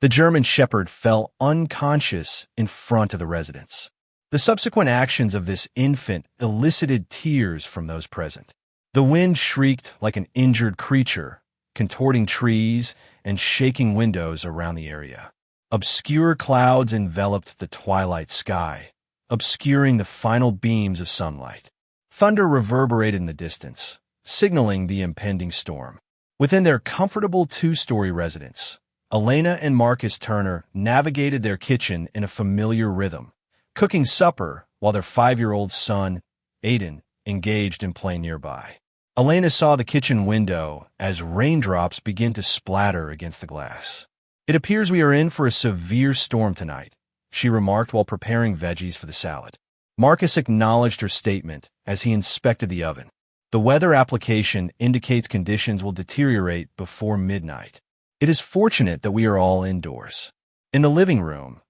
The German Shepherd fell unconscious in front of the residents. The subsequent actions of this infant elicited tears from those present. The wind shrieked like an injured creature, contorting trees and shaking windows around the area. Obscure clouds enveloped the twilight sky, obscuring the final beams of sunlight. Thunder reverberated in the distance, signaling the impending storm. Within their comfortable two-story residence, Elena and Marcus Turner navigated their kitchen in a familiar rhythm, cooking supper while their 5-year-old son, Aiden, engaged in play nearby. Elena saw the kitchen window as raindrops began to splatter against the glass. "It appears we are in for a severe storm tonight," she remarked while preparing veggies for the salad. Marcus acknowledged her statement as he inspected the oven. The weather application indicates conditions will deteriorate before midnight. "It is fortunate that we are all indoors." In the living room,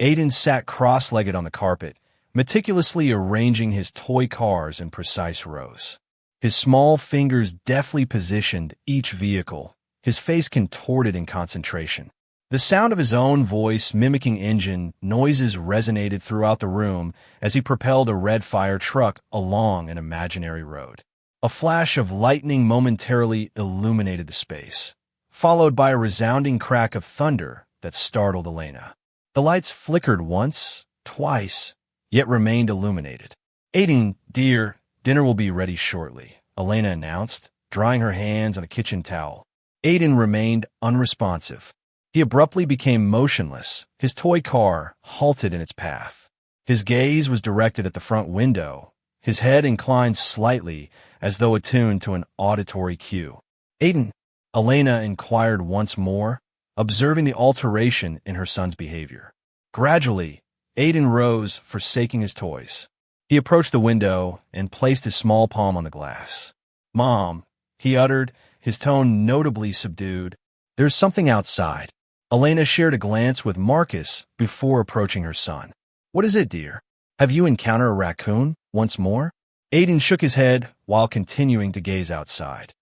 Aiden sat cross-legged on the carpet, meticulously arranging his toy cars in precise rows. His small fingers deftly positioned each vehicle, his face contorted in concentration. The sound of his own voice mimicking engine noises resonated throughout the room as he propelled a red fire truck along an imaginary road. A flash of lightning momentarily illuminated the space, followed by a resounding crack of thunder that startled Elena. The lights flickered once, twice, yet remained illuminated. "Aiden, dear, dinner will be ready shortly," Elena announced, drying her hands on a kitchen towel. Aiden remained unresponsive. He abruptly became motionless, his toy car halted in its path. His gaze was directed at the front window, his head inclined slightly as though attuned to an auditory cue. "Aiden," Elena inquired once more, observing the alteration in her son's behavior. Gradually, Aiden rose, forsaking his toys. He approached the window and placed his small palm on the glass. "Mom," he uttered, his tone notably subdued, "there's something outside." Elena shared a glance with Marcus before approaching her son. "What is it, dear? Have you encountered a raccoon once more?" Aiden shook his head while continuing to gaze outside.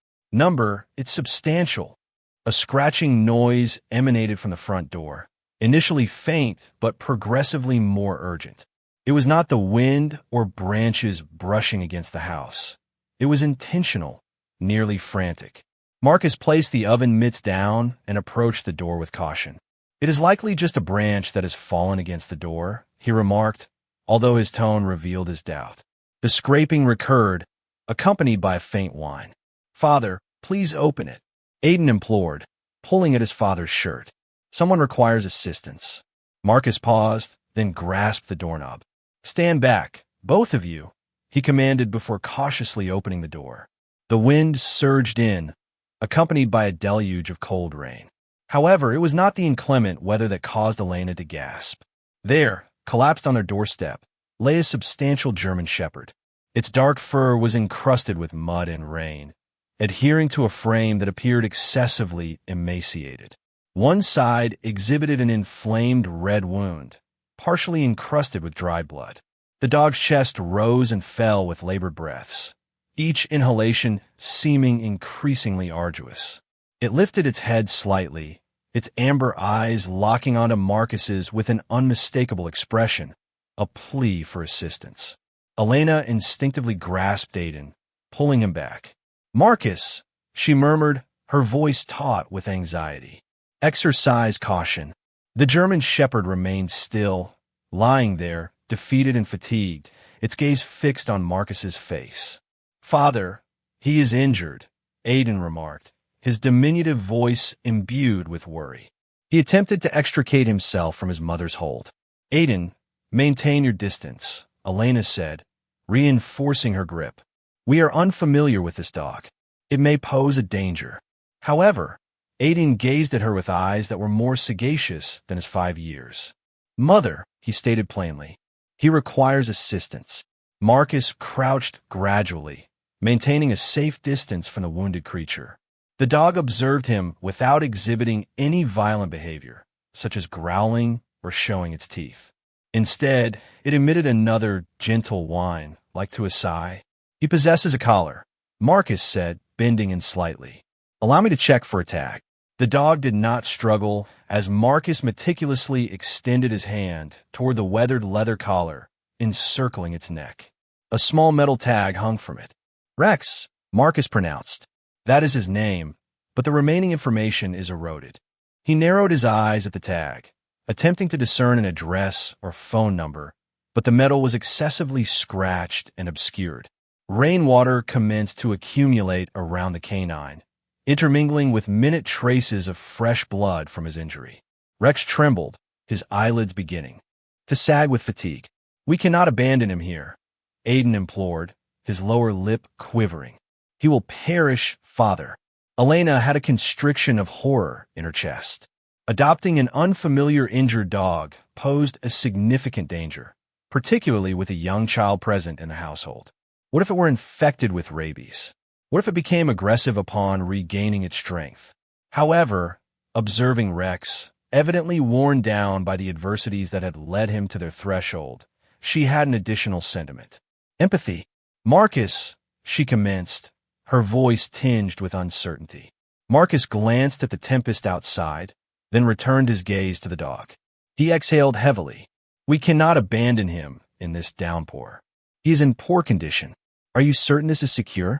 It's substantial." A scratching noise emanated from the front door, initially faint but progressively more urgent. It was not the wind or branches brushing against the house. It was intentional, nearly frantic. Marcus placed the oven mitts down and approached the door with caution. "It is likely just a branch that has fallen against the door," he remarked, although his tone revealed his doubt. The scraping recurred, accompanied by a faint whine. "Father, please open it," Aiden implored, pulling at his father's shirt. "Someone requires assistance." Marcus paused, then grasped the doorknob. "Stand back, both of you," he commanded before cautiously opening the door. The wind surged in, accompanied by a deluge of cold rain. However, it was not the inclement weather that caused Elena to gasp. There, collapsed on their doorstep, lay a substantial German Shepherd. Its dark fur was encrusted with mud and rain, adhering to a frame that appeared excessively emaciated. One side exhibited an inflamed red wound, partially encrusted with dried blood. The dog's chest rose and fell with labored breaths, each inhalation seeming increasingly arduous. It lifted its head slightly, its amber eyes locking onto Marcus's with an unmistakable expression, a plea for assistance. Elena instinctively grasped Aiden, pulling him back. "Marcus," she murmured, her voice taut with anxiety. "Exercise caution." The German Shepherd remained still, lying there, defeated and fatigued, its gaze fixed on Marcus's face. "Father, he is injured," Aiden remarked, his diminutive voice imbued with worry. He attempted to extricate himself from his mother's hold. "Aiden, maintain your distance," Elena said, reinforcing her grip. "We are unfamiliar with this dog. It may pose a danger." However, Aiden gazed at her with eyes that were more sagacious than his 5 years. "Mother," he stated plainly, "he requires assistance." Marcus crouched gradually, maintaining a safe distance from the wounded creature. The dog observed him without exhibiting any violent behavior, such as growling or showing its teeth. Instead, it emitted another gentle whine, like to a sigh. "He possesses a collar," Marcus said, bending in slightly. "Allow me to check for a tag." The dog did not struggle as Marcus meticulously extended his hand toward the weathered leather collar, encircling its neck. A small metal tag hung from it. Rex, Marcus pronounced. That is his name, but the remaining information is eroded. He narrowed his eyes at the tag, attempting to discern an address or phone number, but the metal was excessively scratched and obscured. Rainwater commenced to accumulate around the canine, intermingling with minute traces of fresh blood from his injury. Rex trembled, his eyelids beginning to sag with fatigue. We cannot abandon him here, Aiden implored, his lower lip quivering. He will perish, father. Elena had a constriction of horror in her chest. Adopting an unfamiliar injured dog posed a significant danger, particularly with a young child present in the household. What if it were infected with rabies? What if it became aggressive upon regaining its strength? However, observing Rex, evidently worn down by the adversities that had led him to their threshold, she had an additional sentiment. Empathy. Marcus, she commenced, her voice tinged with uncertainty. Marcus glanced at the tempest outside, then returned his gaze to the dog. He exhaled heavily. We cannot abandon him in this downpour. He is in poor condition. Are you certain this is secure?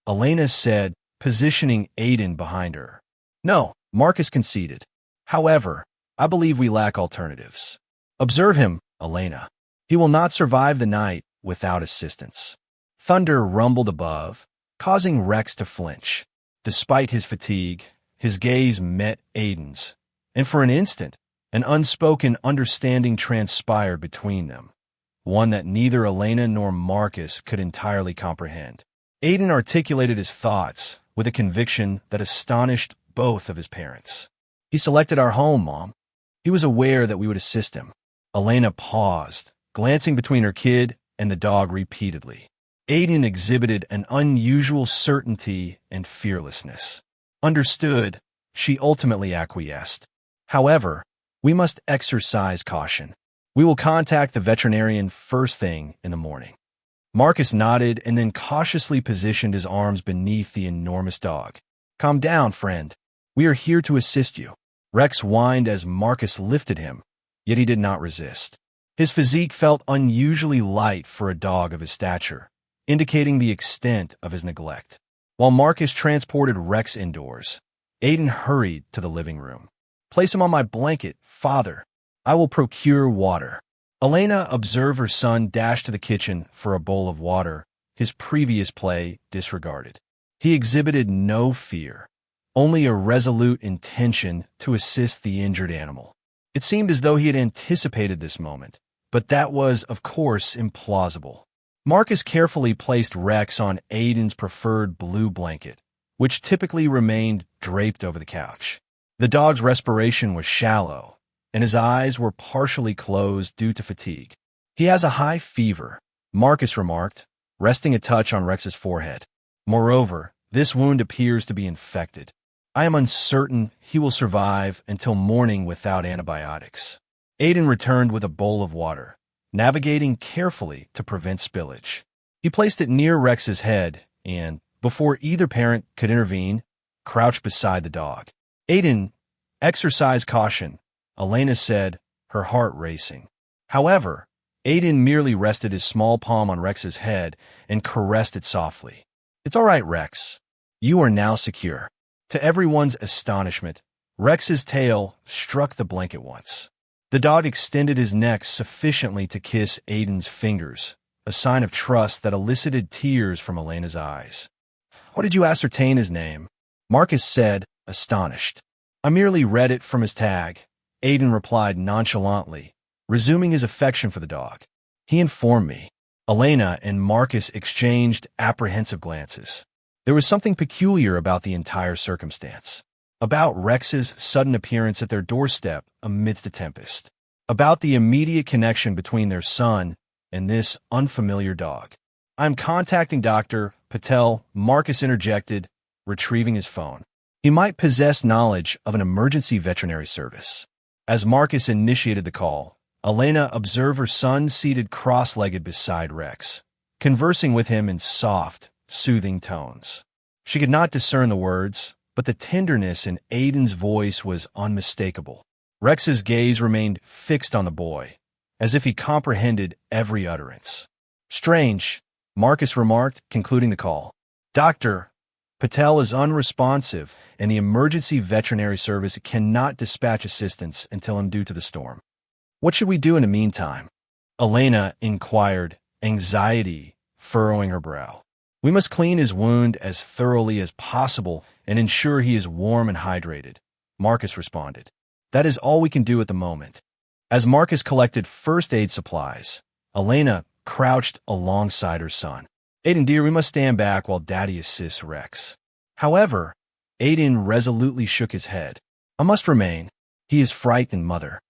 Elena said, positioning Aiden behind her. No, Marcus conceded. However, I believe we lack alternatives. Observe him, Elena. He will not survive the night without assistance. Thunder rumbled above, causing Rex to flinch. Despite his fatigue, his gaze met Aiden's, and for an instant, an unspoken understanding transpired between them, one that neither Elena nor Marcus could entirely comprehend. Aiden articulated his thoughts with a conviction that astonished both of his parents. He selected our home, Mom. He was aware that we would assist him. Elena paused, glancing between her kid and the dog repeatedly. Aiden exhibited an unusual certainty and fearlessness. Understood, she ultimately acquiesced. However, we must exercise caution. We will contact the veterinarian first thing in the morning. Marcus nodded and then cautiously positioned his arms beneath the enormous dog. Calm down, friend. We are here to assist you. Rex whined as Marcus lifted him, yet he did not resist. His physique felt unusually light for a dog of his stature, indicating the extent of his neglect. While Marcus transported Rex indoors, Aiden hurried to the living room. Place him on my blanket, father. I will procure water. Elena observed her son dash to the kitchen for a bowl of water, his previous play disregarded. He exhibited no fear, only a resolute intention to assist the injured animal. It seemed as though he had anticipated this moment, but that was, of course, implausible. Marcus carefully placed Rex on Aiden's preferred blue blanket, which typically remained draped over the couch. The dog's respiration was shallow, and his eyes were partially closed due to fatigue. He has a high fever, Marcus remarked, resting a touch on Rex's forehead. Moreover, this wound appears to be infected. I am uncertain he will survive until morning without antibiotics. Aiden returned with a bowl of water, navigating carefully to prevent spillage. He placed it near Rex's head and, before either parent could intervene, crouched beside the dog. Aiden, exercise caution, Elena said, her heart racing. However, Aiden merely rested his small palm on Rex's head and caressed it softly. It's all right, Rex. You are now secure. To everyone's astonishment, Rex's tail struck the blanket once. The dog extended his neck sufficiently to kiss Aiden's fingers, a sign of trust that elicited tears from Elena's eyes. What did you ascertain his name? Marcus said, astonished. I merely read it from his tag, Aiden replied nonchalantly, resuming his affection for the dog. He informed me. Elena and Marcus exchanged apprehensive glances. There was something peculiar about the entire circumstance, about Rex's sudden appearance at their doorstep amidst a tempest, about the immediate connection between their son and this unfamiliar dog. I'm contacting Dr. Patel, Marcus interjected, retrieving his phone. He might possess knowledge of an emergency veterinary service. As Marcus initiated the call, Elena observed her son seated cross-legged beside Rex, conversing with him in soft, soothing tones. She could not discern the words, but the tenderness in Aiden's voice was unmistakable. Rex's gaze remained fixed on the boy, as if he comprehended every utterance. "Strange," Marcus remarked, concluding the call. "Dr. Patel is unresponsive, and the emergency veterinary service cannot dispatch assistance until I'm due to the storm. What should we do in the meantime?" Elena inquired, anxiety furrowing her brow. "We must clean his wound as thoroughly as possible and ensure he is warm and hydrated," Marcus responded. "That is all we can do at the moment." As Marcus collected first aid supplies, Elena crouched alongside her son. "Aiden, dear, we must stand back while Daddy assists Rex." However, Aiden resolutely shook his head. "I must remain. He is frightened, mother."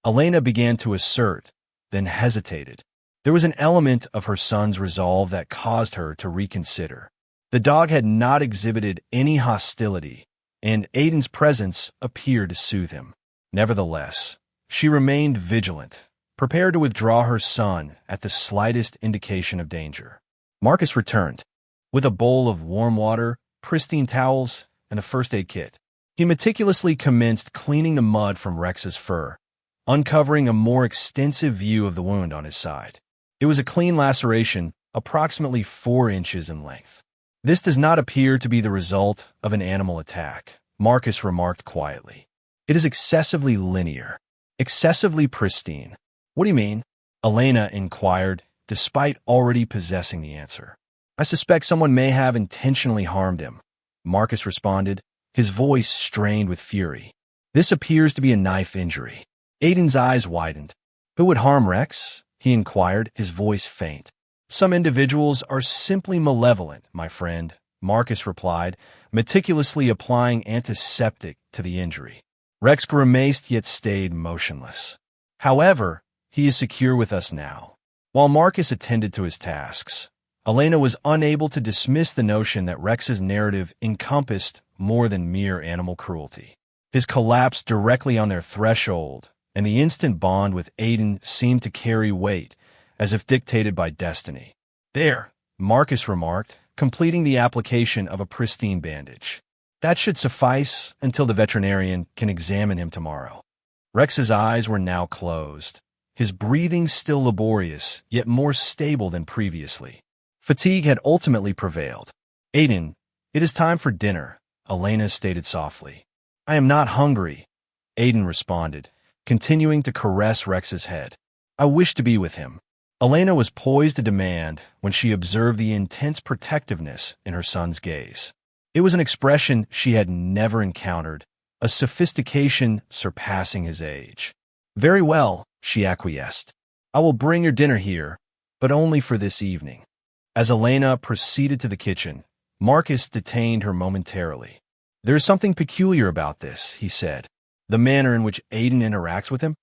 Elena began to assert, then hesitated. There was an element of her son's resolve that caused her to reconsider. The dog had not exhibited any hostility, and Aiden's presence appeared to soothe him. Nevertheless, she remained vigilant, prepared to withdraw her son at the slightest indication of danger. Marcus returned, with a bowl of warm water, pristine towels, and a first aid kit. He meticulously commenced cleaning the mud from Rex's fur, uncovering a more extensive view of the wound on his side. It was a clean laceration, approximately 4 inches in length. "This does not appear to be the result of an animal attack," Marcus remarked quietly. "It is excessively linear, excessively pristine." "What do you mean?" Elena inquired, despite already possessing the answer. "I suspect someone may have intentionally harmed him," Marcus responded, his voice strained with fury. "This appears to be a knife injury." Aiden's eyes widened. "Who would harm Rex?" he inquired, his voice faint. "Some individuals are simply malevolent, my friend," Marcus replied, meticulously applying antiseptic to the injury. Rex grimaced yet stayed motionless. "However, he is secure with us now." While Marcus attended to his tasks, Elena was unable to dismiss the notion that Rex's narrative encompassed more than mere animal cruelty. His collapse directly on their threshold and the instant bond with Aiden seemed to carry weight, as if dictated by destiny. "There," Marcus remarked, completing the application of a pristine bandage. "That should suffice until the veterinarian can examine him tomorrow." Rex's eyes were now closed, his breathing still laborious, yet more stable than previously. Fatigue had ultimately prevailed. "Aiden, it is time for dinner," Elena stated softly. "I am not hungry," Aiden responded, continuing to caress Rex's head. "I wish to be with him." Elena was poised to demand when she observed the intense protectiveness in her son's gaze. It was an expression she had never encountered, a sophistication surpassing his age. "Very well," she acquiesced. "I will bring your dinner here, but only for this evening." As Elena proceeded to the kitchen, Marcus detained her momentarily. "There is something peculiar about this," he said. "The manner in which Aiden interacts with him?"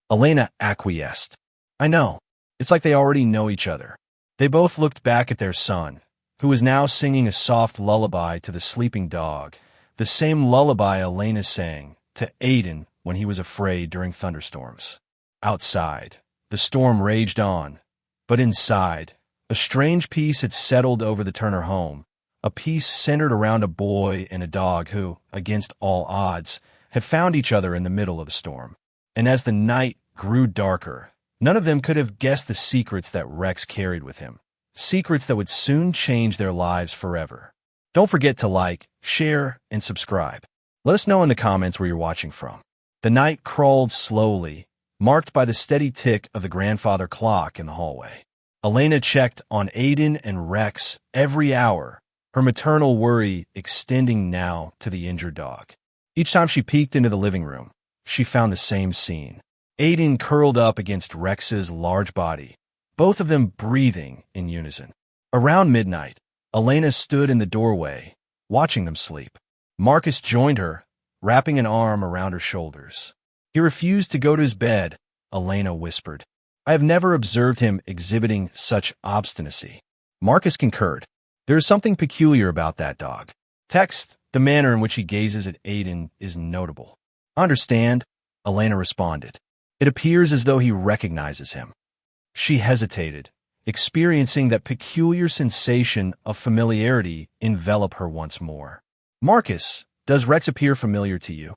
Elena acquiesced. "I know. It's like they already know each other." They both looked back at their son, who was now singing a soft lullaby to the sleeping dog, the same lullaby Elena sang to Aiden when he was afraid during thunderstorms. Outside, the storm raged on, but inside, a strange peace had settled over the Turner home, a peace centered around a boy and a dog who, against all odds, had found each other in the middle of a storm. And as the night grew darker, none of them could have guessed the secrets that Rex carried with him, secrets that would soon change their lives forever. Don't forget to like, share, and subscribe. Let us know in the comments where you're watching from. The night crawled slowly, marked by the steady tick of the grandfather clock in the hallway. Elena checked on Aiden and Rex every hour, her maternal worry extending now to the injured dog. Each time she peeked into the living room, she found the same scene. Aiden curled up against Rex's large body, both of them breathing in unison. Around midnight, Elena stood in the doorway, watching them sleep. Marcus joined her, wrapping an arm around her shoulders. "He refused to go to his bed," Elena whispered. "I have never observed him exhibiting such obstinacy." Marcus concurred. "There is something peculiar about that dog. Text, the manner in which he gazes at Aiden is notable." "I understand," Elena responded. "It appears as though he recognizes him." She hesitated, experiencing that peculiar sensation of familiarity envelop her once more. "Marcus, Does Rex appear familiar to you?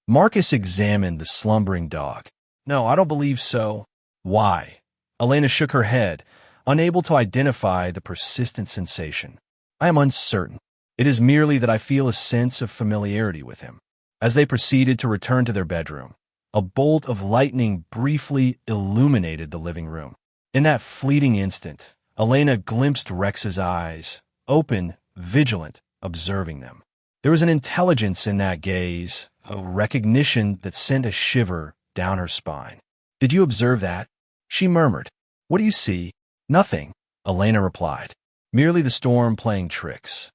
Marcus examined the slumbering dog. No, I don't believe so. Why? Elena shook her head, unable to identify the persistent sensation. I am uncertain. It is merely that I feel a sense of familiarity with him. As they proceeded to return to their bedroom, a bolt of lightning briefly illuminated the living room. In that fleeting instant, Elena glimpsed Rex's eyes, open, vigilant, observing them. There was an intelligence in that gaze, a recognition that sent a shiver down her spine. Did you observe that? She murmured. What do you see? Nothing, Elena replied. Merely the storm playing tricks.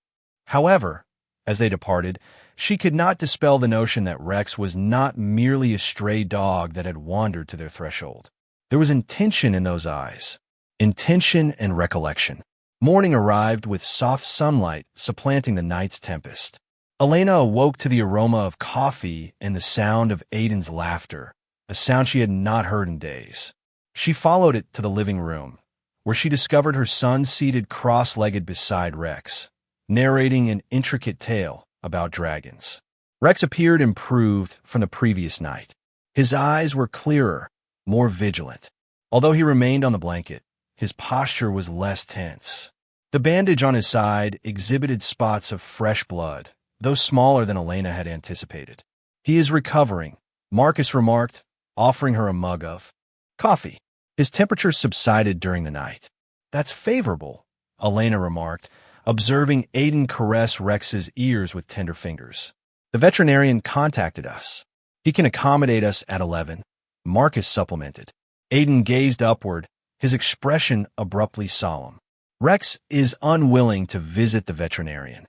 However, as they departed, she could not dispel the notion that Rex was not merely a stray dog that had wandered to their threshold. There was intention in those eyes, intention and recollection. Morning arrived with soft sunlight supplanting the night's tempest. Elena awoke to the aroma of coffee and the sound of Aiden's laughter, a sound she had not heard in days. She followed it to the living room, where she discovered her son seated cross-legged beside Rex, narrating an intricate tale about dragons. Rex appeared improved from the previous night. His eyes were clearer, more vigilant. Although he remained on the blanket, his posture was less tense. The bandage on his side exhibited spots of fresh blood, though smaller than Elena had anticipated. He is recovering, Marcus remarked, offering her a mug of coffee. His temperature subsided during the night. That's favorable, Elena remarked, observing Aiden caress Rex's ears with tender fingers. The veterinarian contacted us. He can accommodate us at 11, Marcus supplemented. Aiden gazed upward, his expression abruptly solemn. Rex is unwilling to visit the veterinarian.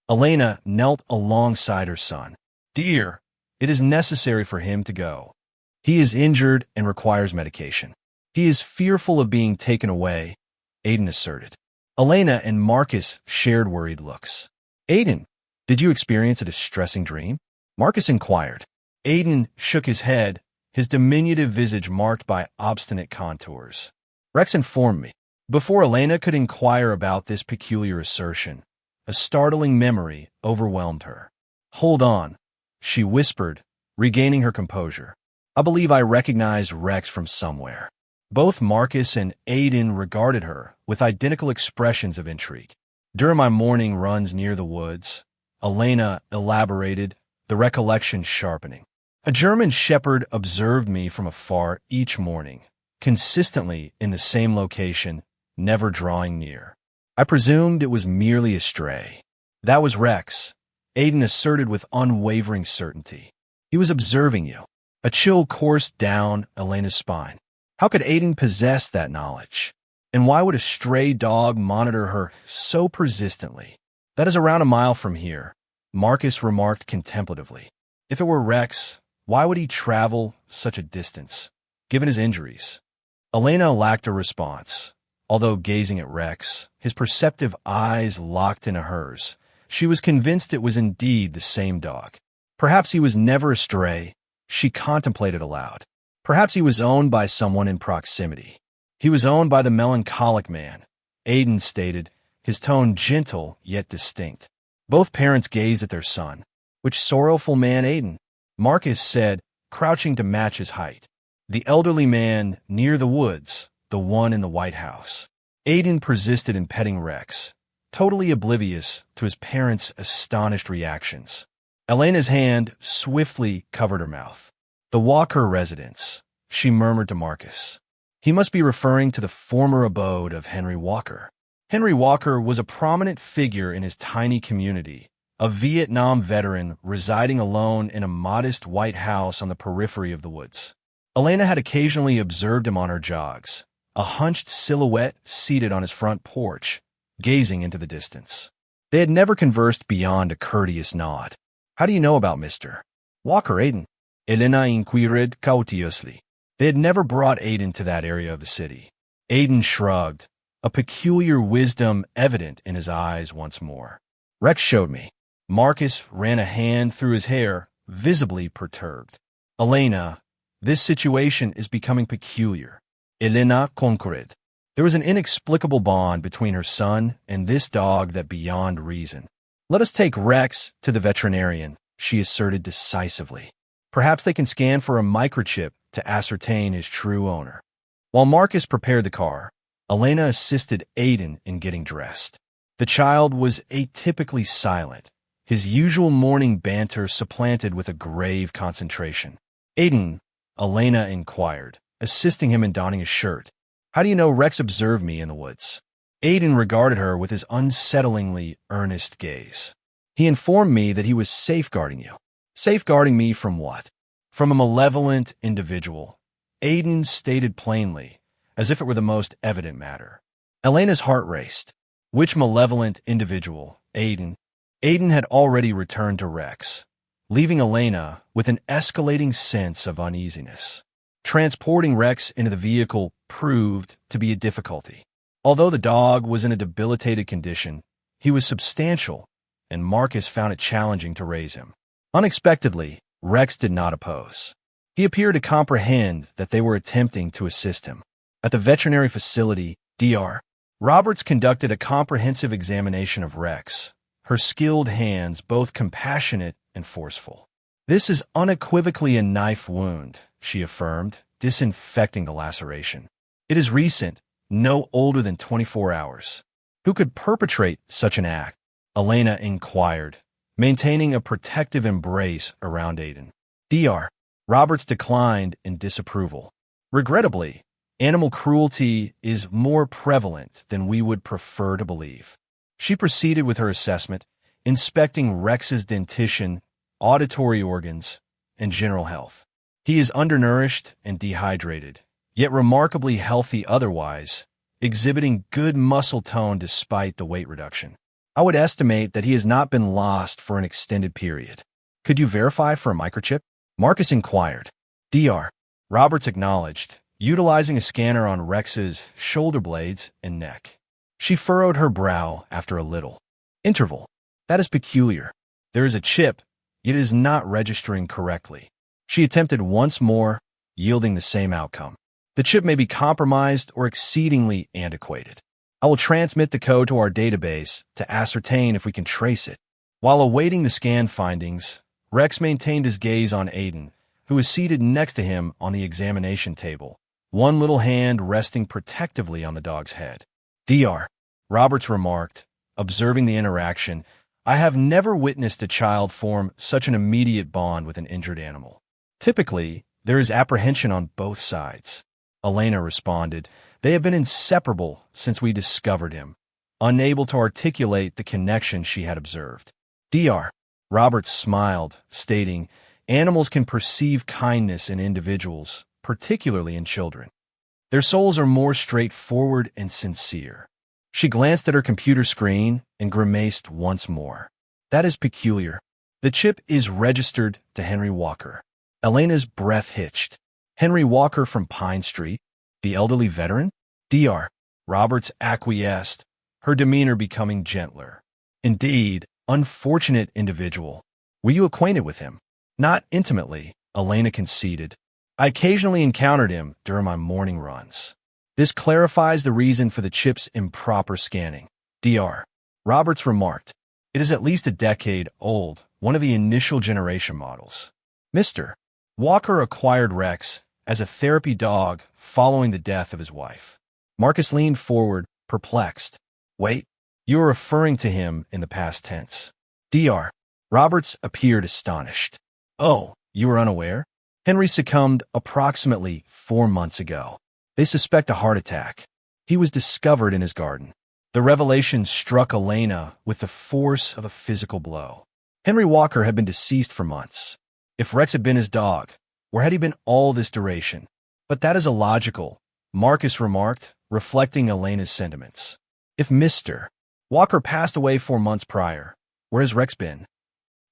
Elena knelt alongside her son. Dear, it is necessary for him to go. He is injured and requires medication. He is fearful of being taken away, Aiden asserted. Elena and Marcus shared worried looks. Aiden, did you experience a distressing dream? Marcus inquired. Aiden shook his head, his diminutive visage marked by obstinate contours. Rex informed me. Before Elena could inquire about this peculiar assertion, a startling memory overwhelmed her. Hold on, she whispered, regaining her composure. I believe I recognize Rex from somewhere. Both Marcus and Aiden regarded her with identical expressions of intrigue. During my morning runs near the woods, Elena elaborated, the recollection sharpening. A German shepherd observed me from afar each morning, consistently in the same location, never drawing near. I presumed it was merely a stray. That was Rex, Aiden asserted with unwavering certainty. He was observing you. A chill coursed down Elena's spine. How could Aiden possess that knowledge? And why would a stray dog monitor her so persistently? That is around a mile from here, Marcus remarked contemplatively. If it were Rex, why would he travel such a distance, given his injuries? Elena lacked a response. Although gazing at Rex, his perceptive eyes locked into hers, she was convinced it was indeed the same dog. Perhaps he was never a stray, she contemplated aloud. Perhaps he was owned by someone in proximity. He was owned by the melancholic man, Aiden stated, his tone gentle yet distinct. Both parents gazed at their son. Which sorrowful man, Aiden? Marcus said, crouching to match his height. The elderly man near the woods, the one in the White House. Aiden persisted in petting Rex, totally oblivious to his parents' astonished reactions. Elena's hand swiftly covered her mouth. The Walker residence, she murmured to Marcus. He must be referring to the former abode of Henry Walker. Henry Walker was a prominent figure in his tiny community, a Vietnam veteran residing alone in a modest white house on the periphery of the woods. Elena had occasionally observed him on her jogs, a hunched silhouette seated on his front porch, gazing into the distance. They had never conversed beyond a courteous nod. How do you know about Mr. Walker, Aiden? Elena inquired cautelously. They had never brought Aiden to that area of the city. Aiden shrugged, a peculiar wisdom evident in his eyes once more. Rex showed me. Marcus ran a hand through his hair, visibly perturbed. Elena, this situation is becoming peculiar. Elena concurred. There was an inexplicable bond between her son and this dog that beyond reason. Let us take Rex to the veterinarian, she asserted decisively. Perhaps they can scan for a microchip to ascertain his true owner. While Marcus prepared the car, Elena assisted Aiden in getting dressed. The child was atypically silent, his usual morning banter supplanted with a grave concentration. "Aiden," Elena inquired, assisting him in donning his shirt. "How do you know Rex observed me in the woods?" Aiden regarded her with his unsettlingly earnest gaze. "He informed me that he was safeguarding you." "Safeguarding me from what?" "From a malevolent individual," Aiden stated plainly, as if it were the most evident matter. Elena's heart raced. Which malevolent individual, Aiden? Aiden had already returned to Rex, leaving Elena with an escalating sense of uneasiness. Transporting Rex into the vehicle proved to be a difficulty. Although the dog was in a debilitated condition, he was substantial, and Marcus found it challenging to raise him. Unexpectedly, Rex did not oppose. He appeared to comprehend that they were attempting to assist him. At the veterinary facility, Dr. Roberts conducted a comprehensive examination of Rex, her skilled hands both compassionate and forceful. "This is unequivocally a knife wound," she affirmed, disinfecting the laceration. "It is recent, no older than 24 hours. Who could perpetrate such an act?" Elena inquired, maintaining a protective embrace around Aiden. Dr. Roberts declined in disapproval. "Regrettably, animal cruelty is more prevalent than we would prefer to believe." She proceeded with her assessment, inspecting Rex's dentition, auditory organs, and general health. "He is undernourished and dehydrated, yet remarkably healthy otherwise, exhibiting good muscle tone despite the weight reduction. I would estimate that he has not been lost for an extended period." "Could you verify for a microchip?" Marcus inquired. Dr. Roberts acknowledged, utilizing a scanner on Rex's shoulder blades and neck. She furrowed her brow after a little interval. "That is peculiar. There is a chip, yet it is not registering correctly." She attempted once more, yielding the same outcome. "The chip may be compromised or exceedingly antiquated. I will transmit the code to our database to ascertain if we can trace it." While awaiting the scan findings, Rex maintained his gaze on Aiden, who was seated next to him on the examination table, one little hand resting protectively on the dog's head. Dr. Roberts remarked, observing the interaction, "I have never witnessed a child form such an immediate bond with an injured animal. Typically, there is apprehension on both sides." Elena responded, "They have been inseparable since we discovered him," unable to articulate the connection she had observed. Dr. Roberts smiled, stating, "Animals can perceive kindness in individuals, particularly in children. Their souls are more straightforward and sincere." She glanced at her computer screen and grimaced once more. "That is peculiar. The chip is registered to Henry Walker." Elena's breath hitched. "Henry Walker from Pine Street? The elderly veteran?" Dr. Roberts acquiesced, her demeanor becoming gentler. "Indeed, unfortunate individual. Were you acquainted with him?" "Not intimately," Elena conceded. "I occasionally encountered him during my morning runs." "This clarifies the reason for the chip's improper scanning," Dr. Roberts remarked. "It is at least a decade old, one of the initial generation models." Mr. Walker acquired Rex as a therapy dog following the death of his wife. Marcus leaned forward, perplexed. "Wait, you are referring to him in the past tense." Dr. Roberts appeared astonished. "Oh, you are unaware? Henry succumbed approximately 4 months ago. They suspect a heart attack. He was discovered in his garden." The revelation struck Elena with the force of a physical blow. Henry Walker had been deceased for months. If Rex had been his dog, where had he been all this duration? "But that is illogical," Marcus remarked, reflecting Elena's sentiments. "If Mr. Walker passed away 4 months prior, where has Rex been?"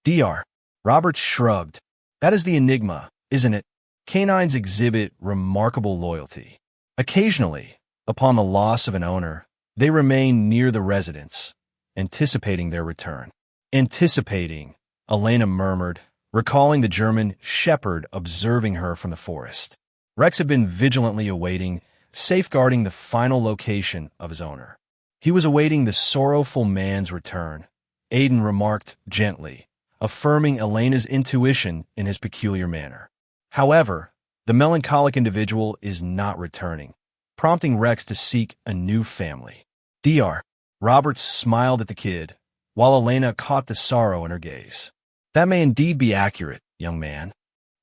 Dr. Roberts shrugged. "That is the enigma, isn't it? Canines exhibit remarkable loyalty. Occasionally, upon the loss of an owner, they remain near the residence, anticipating their return." "Anticipating," Elena murmured, recalling the German shepherd observing her from the forest. Rex had been vigilantly awaiting, safeguarding the final location of his owner. He was awaiting the sorrowful man's return, Aiden remarked gently, affirming Elena's intuition in his peculiar manner. However, the melancholic individual is not returning, prompting Rex to seek a new family. Dr. Roberts smiled at the kid, while Elena caught the sorrow in her gaze. That may indeed be accurate, young man.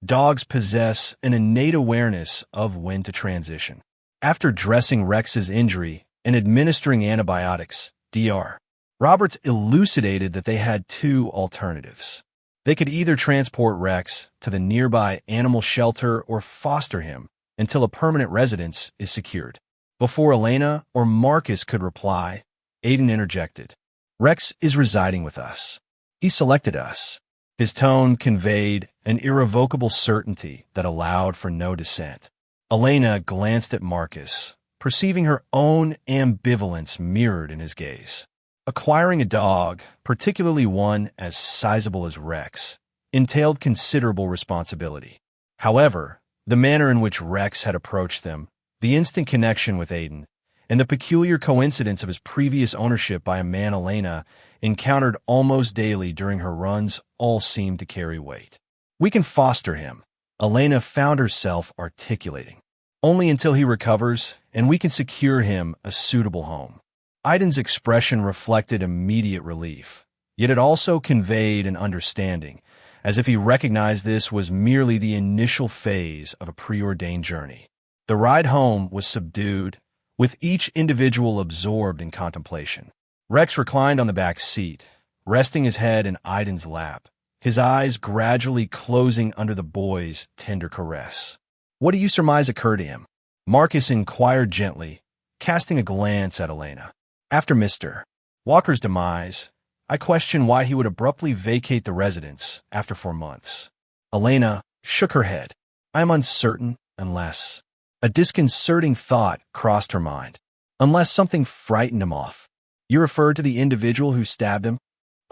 Dogs possess an innate awareness of when to transition. After dressing Rex's injury and administering antibiotics, Dr. Roberts elucidated that they had two alternatives. They could either transport Rex to the nearby animal shelter or foster him until a permanent residence is secured. Before Elena or Marcus could reply, Aiden interjected. Rex is residing with us. He selected us. His tone conveyed an irrevocable certainty that allowed for no dissent. Elena glanced at Marcus, perceiving her own ambivalence mirrored in his gaze. Acquiring a dog, particularly one as sizable as Rex, entailed considerable responsibility. However, the manner in which Rex had approached them, the instant connection with Aiden, and the peculiar coincidence of his previous ownership by a man Elena encountered almost daily during her runs all seemed to carry weight. We can foster him, Elena found herself articulating. Only until he recovers, and we can secure him a suitable home. Aiden's expression reflected immediate relief, yet it also conveyed an understanding, as if he recognized this was merely the initial phase of a preordained journey. The ride home was subdued, with each individual absorbed in contemplation. Rex reclined on the back seat, resting his head in Aiden's lap, his eyes gradually closing under the boy's tender caress. What do you surmise occurred to him? Marcus inquired gently, casting a glance at Elena. After Mr. Walker's demise, I question why he would abruptly vacate the residence after 4 months. Elena shook her head. I am uncertain unless... A disconcerting thought crossed her mind. Unless something frightened him off. You referred to the individual who stabbed him?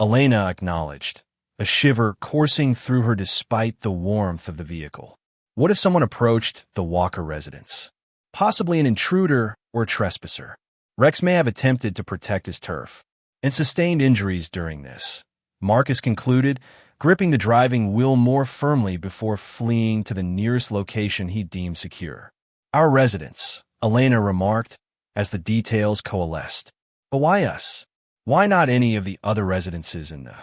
Elena acknowledged, a shiver coursing through her despite the warmth of the vehicle. What if someone approached the Walker residence? Possibly an intruder or a trespasser. Rex may have attempted to protect his turf and sustained injuries during this, Marcus concluded, gripping the driving wheel more firmly before fleeing to the nearest location he deemed secure. Our residence, Elena remarked, as the details coalesced. But why us? Why not any of the other residences in the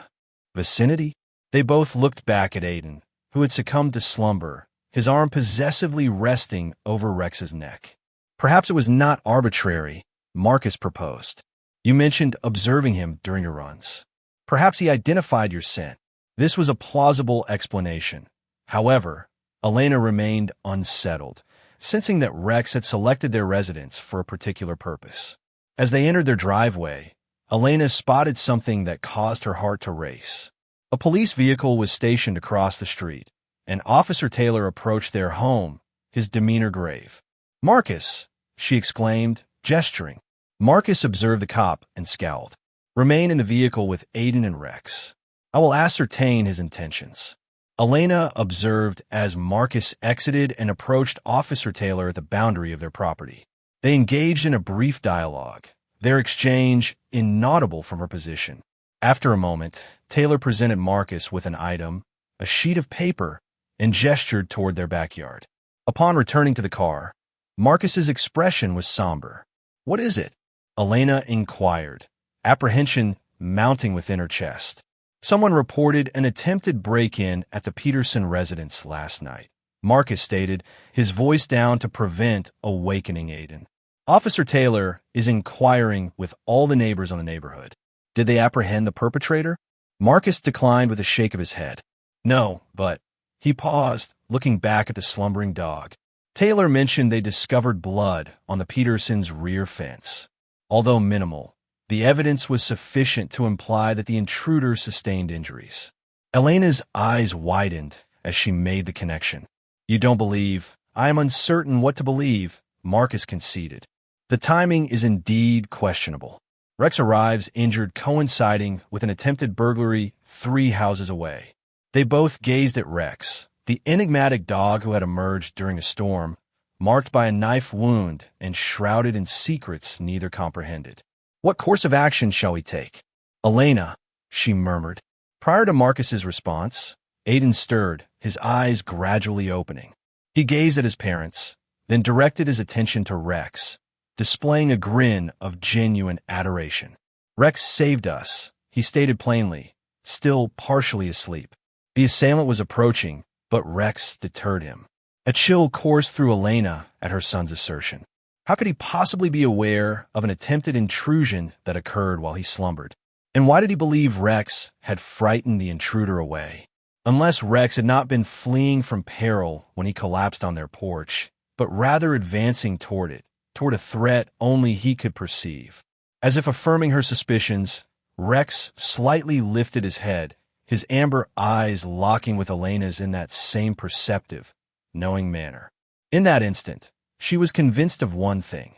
vicinity? They both looked back at Aiden, who had succumbed to slumber, his arm possessively resting over Rex's neck. Perhaps it was not arbitrary, Marcus proposed. You mentioned observing him during your runs. Perhaps he identified your scent. This was a plausible explanation. However, Elena remained unsettled, sensing that Rex had selected their residence for a particular purpose. As they entered their driveway, Elena spotted something that caused her heart to race. A police vehicle was stationed across the street, and Officer Taylor approached their home, his demeanor grave. Marcus, she exclaimed, gesturing. Marcus observed the cop and scowled. Remain in the vehicle with Aiden and Rex. I will ascertain his intentions. Elena observed as Marcus exited and approached Officer Taylor at the boundary of their property. They engaged in a brief dialogue, their exchange inaudible from her position. After a moment, Taylor presented Marcus with an item, a sheet of paper, and gestured toward their backyard. Upon returning to the car, Marcus's expression was somber. What is it? Elena inquired, apprehension mounting within her chest. Someone reported an attempted break-in at the Peterson residence last night, Marcus stated, his voice down to prevent awakening Aiden. Officer Taylor is inquiring with all the neighbors on the neighborhood. Did they apprehend the perpetrator? Marcus declined with a shake of his head. No, but... He paused, looking back at the slumbering dog. Taylor mentioned they discovered blood on the Petersons' rear fence. Although minimal, the evidence was sufficient to imply that the intruder sustained injuries. Elena's eyes widened as she made the connection. You don't believe? I am uncertain what to believe, Marcus conceded. The timing is indeed questionable. Rex arrives injured coinciding with an attempted burglary 3 houses away. They both gazed at Rex, the enigmatic dog who had emerged during a storm, marked by a knife wound and shrouded in secrets neither comprehended. What course of action shall we take? Elena, she murmured. Prior to Marcus's response, Aiden stirred, his eyes gradually opening. He gazed at his parents, then directed his attention to Rex, displaying a grin of genuine adoration. "Rex saved us," he stated plainly, still partially asleep. The assailant was approaching, but Rex deterred him. A chill coursed through Elena at her son's assertion. How could he possibly be aware of an attempted intrusion that occurred while he slumbered? And why did he believe Rex had frightened the intruder away? Unless Rex had not been fleeing from peril when he collapsed on their porch, but rather advancing toward it, toward a threat only he could perceive. As if affirming her suspicions, Rex slightly lifted his head, his amber eyes locking with Elena's in that same perceptive, knowing manner. In that instant, she was convinced of one thing.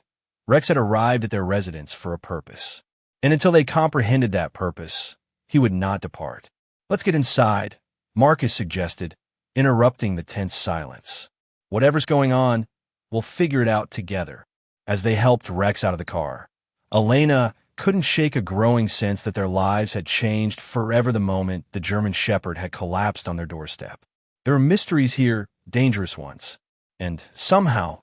Rex had arrived at their residence for a purpose. And until they comprehended that purpose, he would not depart. "Let's get inside," Marcus suggested, interrupting the tense silence. "Whatever's going on, we'll figure it out together." As they helped Rex out of the car, Elena couldn't shake a growing sense that their lives had changed forever the moment the German Shepherd had collapsed on their doorstep. There were mysteries here, dangerous ones. And somehow,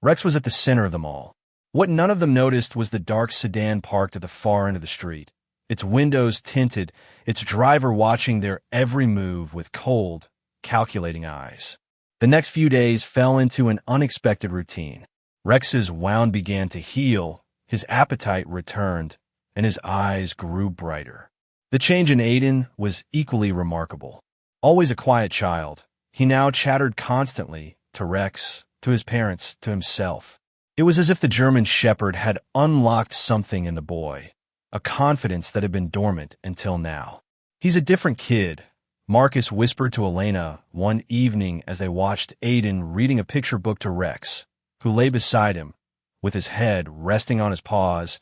Rex was at the center of them all. What none of them noticed was the dark sedan parked at the far end of the street, its windows tinted, its driver watching their every move with cold, calculating eyes. The next few days fell into an unexpected routine. Rex's wound began to heal, his appetite returned, and his eyes grew brighter. The change in Aiden was equally remarkable. Always a quiet child, he now chattered constantly to Rex, to his parents, to himself. It was as if the German Shepherd had unlocked something in the boy, a confidence that had been dormant until now. "He's a different kid," Marcus whispered to Elena one evening as they watched Aiden reading a picture book to Rex, who lay beside him, with his head resting on his paws,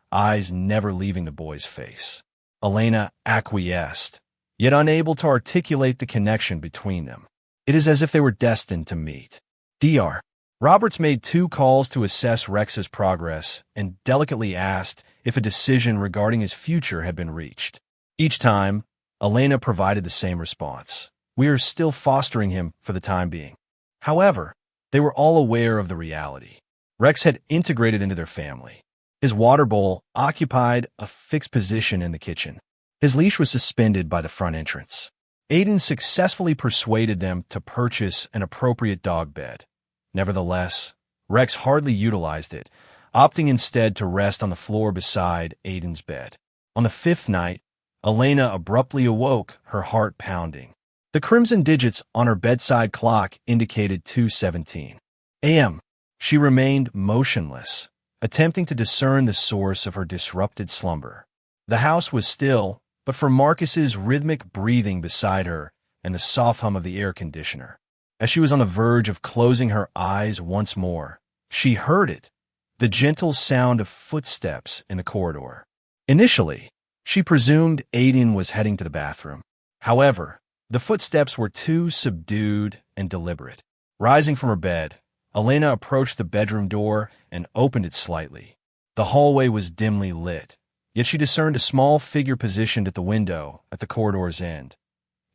eyes never leaving the boy's face. Elena acquiesced, yet unable to articulate the connection between them. It is as if they were destined to meet. Dr. Roberts made 2 calls to assess Rex's progress and delicately asked if a decision regarding his future had been reached. Each time, Elena provided the same response. "We are still fostering him for the time being." However, they were all aware of the reality. Rex had integrated into their family. His water bowl occupied a fixed position in the kitchen. His leash was suspended by the front entrance. Aiden successfully persuaded them to purchase an appropriate dog bed. Nevertheless, Rex hardly utilized it, opting instead to rest on the floor beside Aiden's bed. On the 5th night, Elena abruptly awoke, her heart pounding. The crimson digits on her bedside clock indicated 2:17 a.m. She remained motionless, attempting to discern the source of her disrupted slumber. The house was still, but for Marcus's rhythmic breathing beside her and the soft hum of the air conditioner. As she was on the verge of closing her eyes once more, she heard it, the gentle sound of footsteps in the corridor. Initially, she presumed Aiden was heading to the bathroom. However, the footsteps were too subdued and deliberate. Rising from her bed, Elena approached the bedroom door and opened it slightly. The hallway was dimly lit, yet she discerned a small figure positioned at the window at the corridor's end.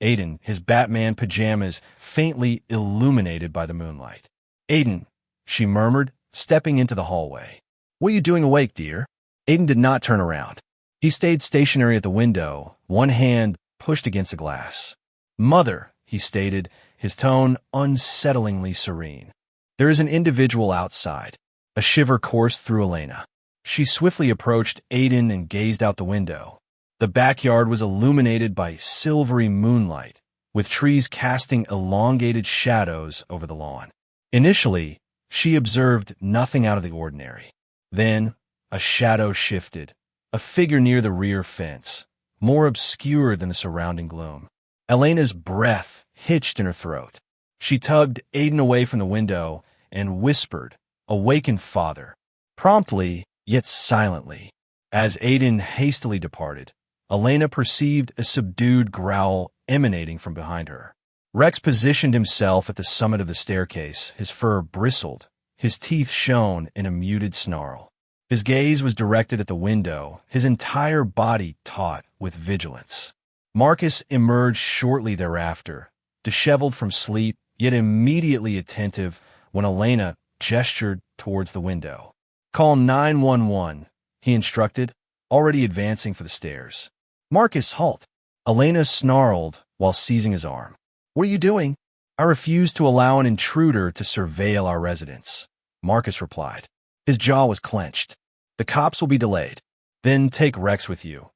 Aiden, his Batman pajamas faintly illuminated by the moonlight. "Aiden," she murmured, stepping into the hallway. "What are you doing awake, dear?" Aiden did not turn around. He stayed stationary at the window, one hand pushed against the glass. "Mother," he stated, his tone unsettlingly serene. "There is an individual outside." A shiver coursed through Elena. She swiftly approached Aiden and gazed out the window. The backyard was illuminated by silvery moonlight, with trees casting elongated shadows over the lawn. Initially, she observed nothing out of the ordinary. Then, a shadow shifted, a figure near the rear fence, more obscure than the surrounding gloom. Elena's breath hitched in her throat. She tugged Aiden away from the window and whispered, "Awaken, father," promptly, yet silently. As Aiden hastily departed, Elena perceived a subdued growl emanating from behind her. Rex positioned himself at the summit of the staircase, his fur bristled, his teeth shone in a muted snarl. His gaze was directed at the window, his entire body taut with vigilance. Marcus emerged shortly thereafter, disheveled from sleep, yet immediately attentive when Elena gestured towards the window. "Call 911, he instructed, already advancing for the stairs. "Marcus, halt!" Elena snarled while seizing his arm. "What are you doing?" "I refuse to allow an intruder to surveil our residence," Marcus replied. His jaw was clenched. "The cops will be delayed." "Then take Rex with you,"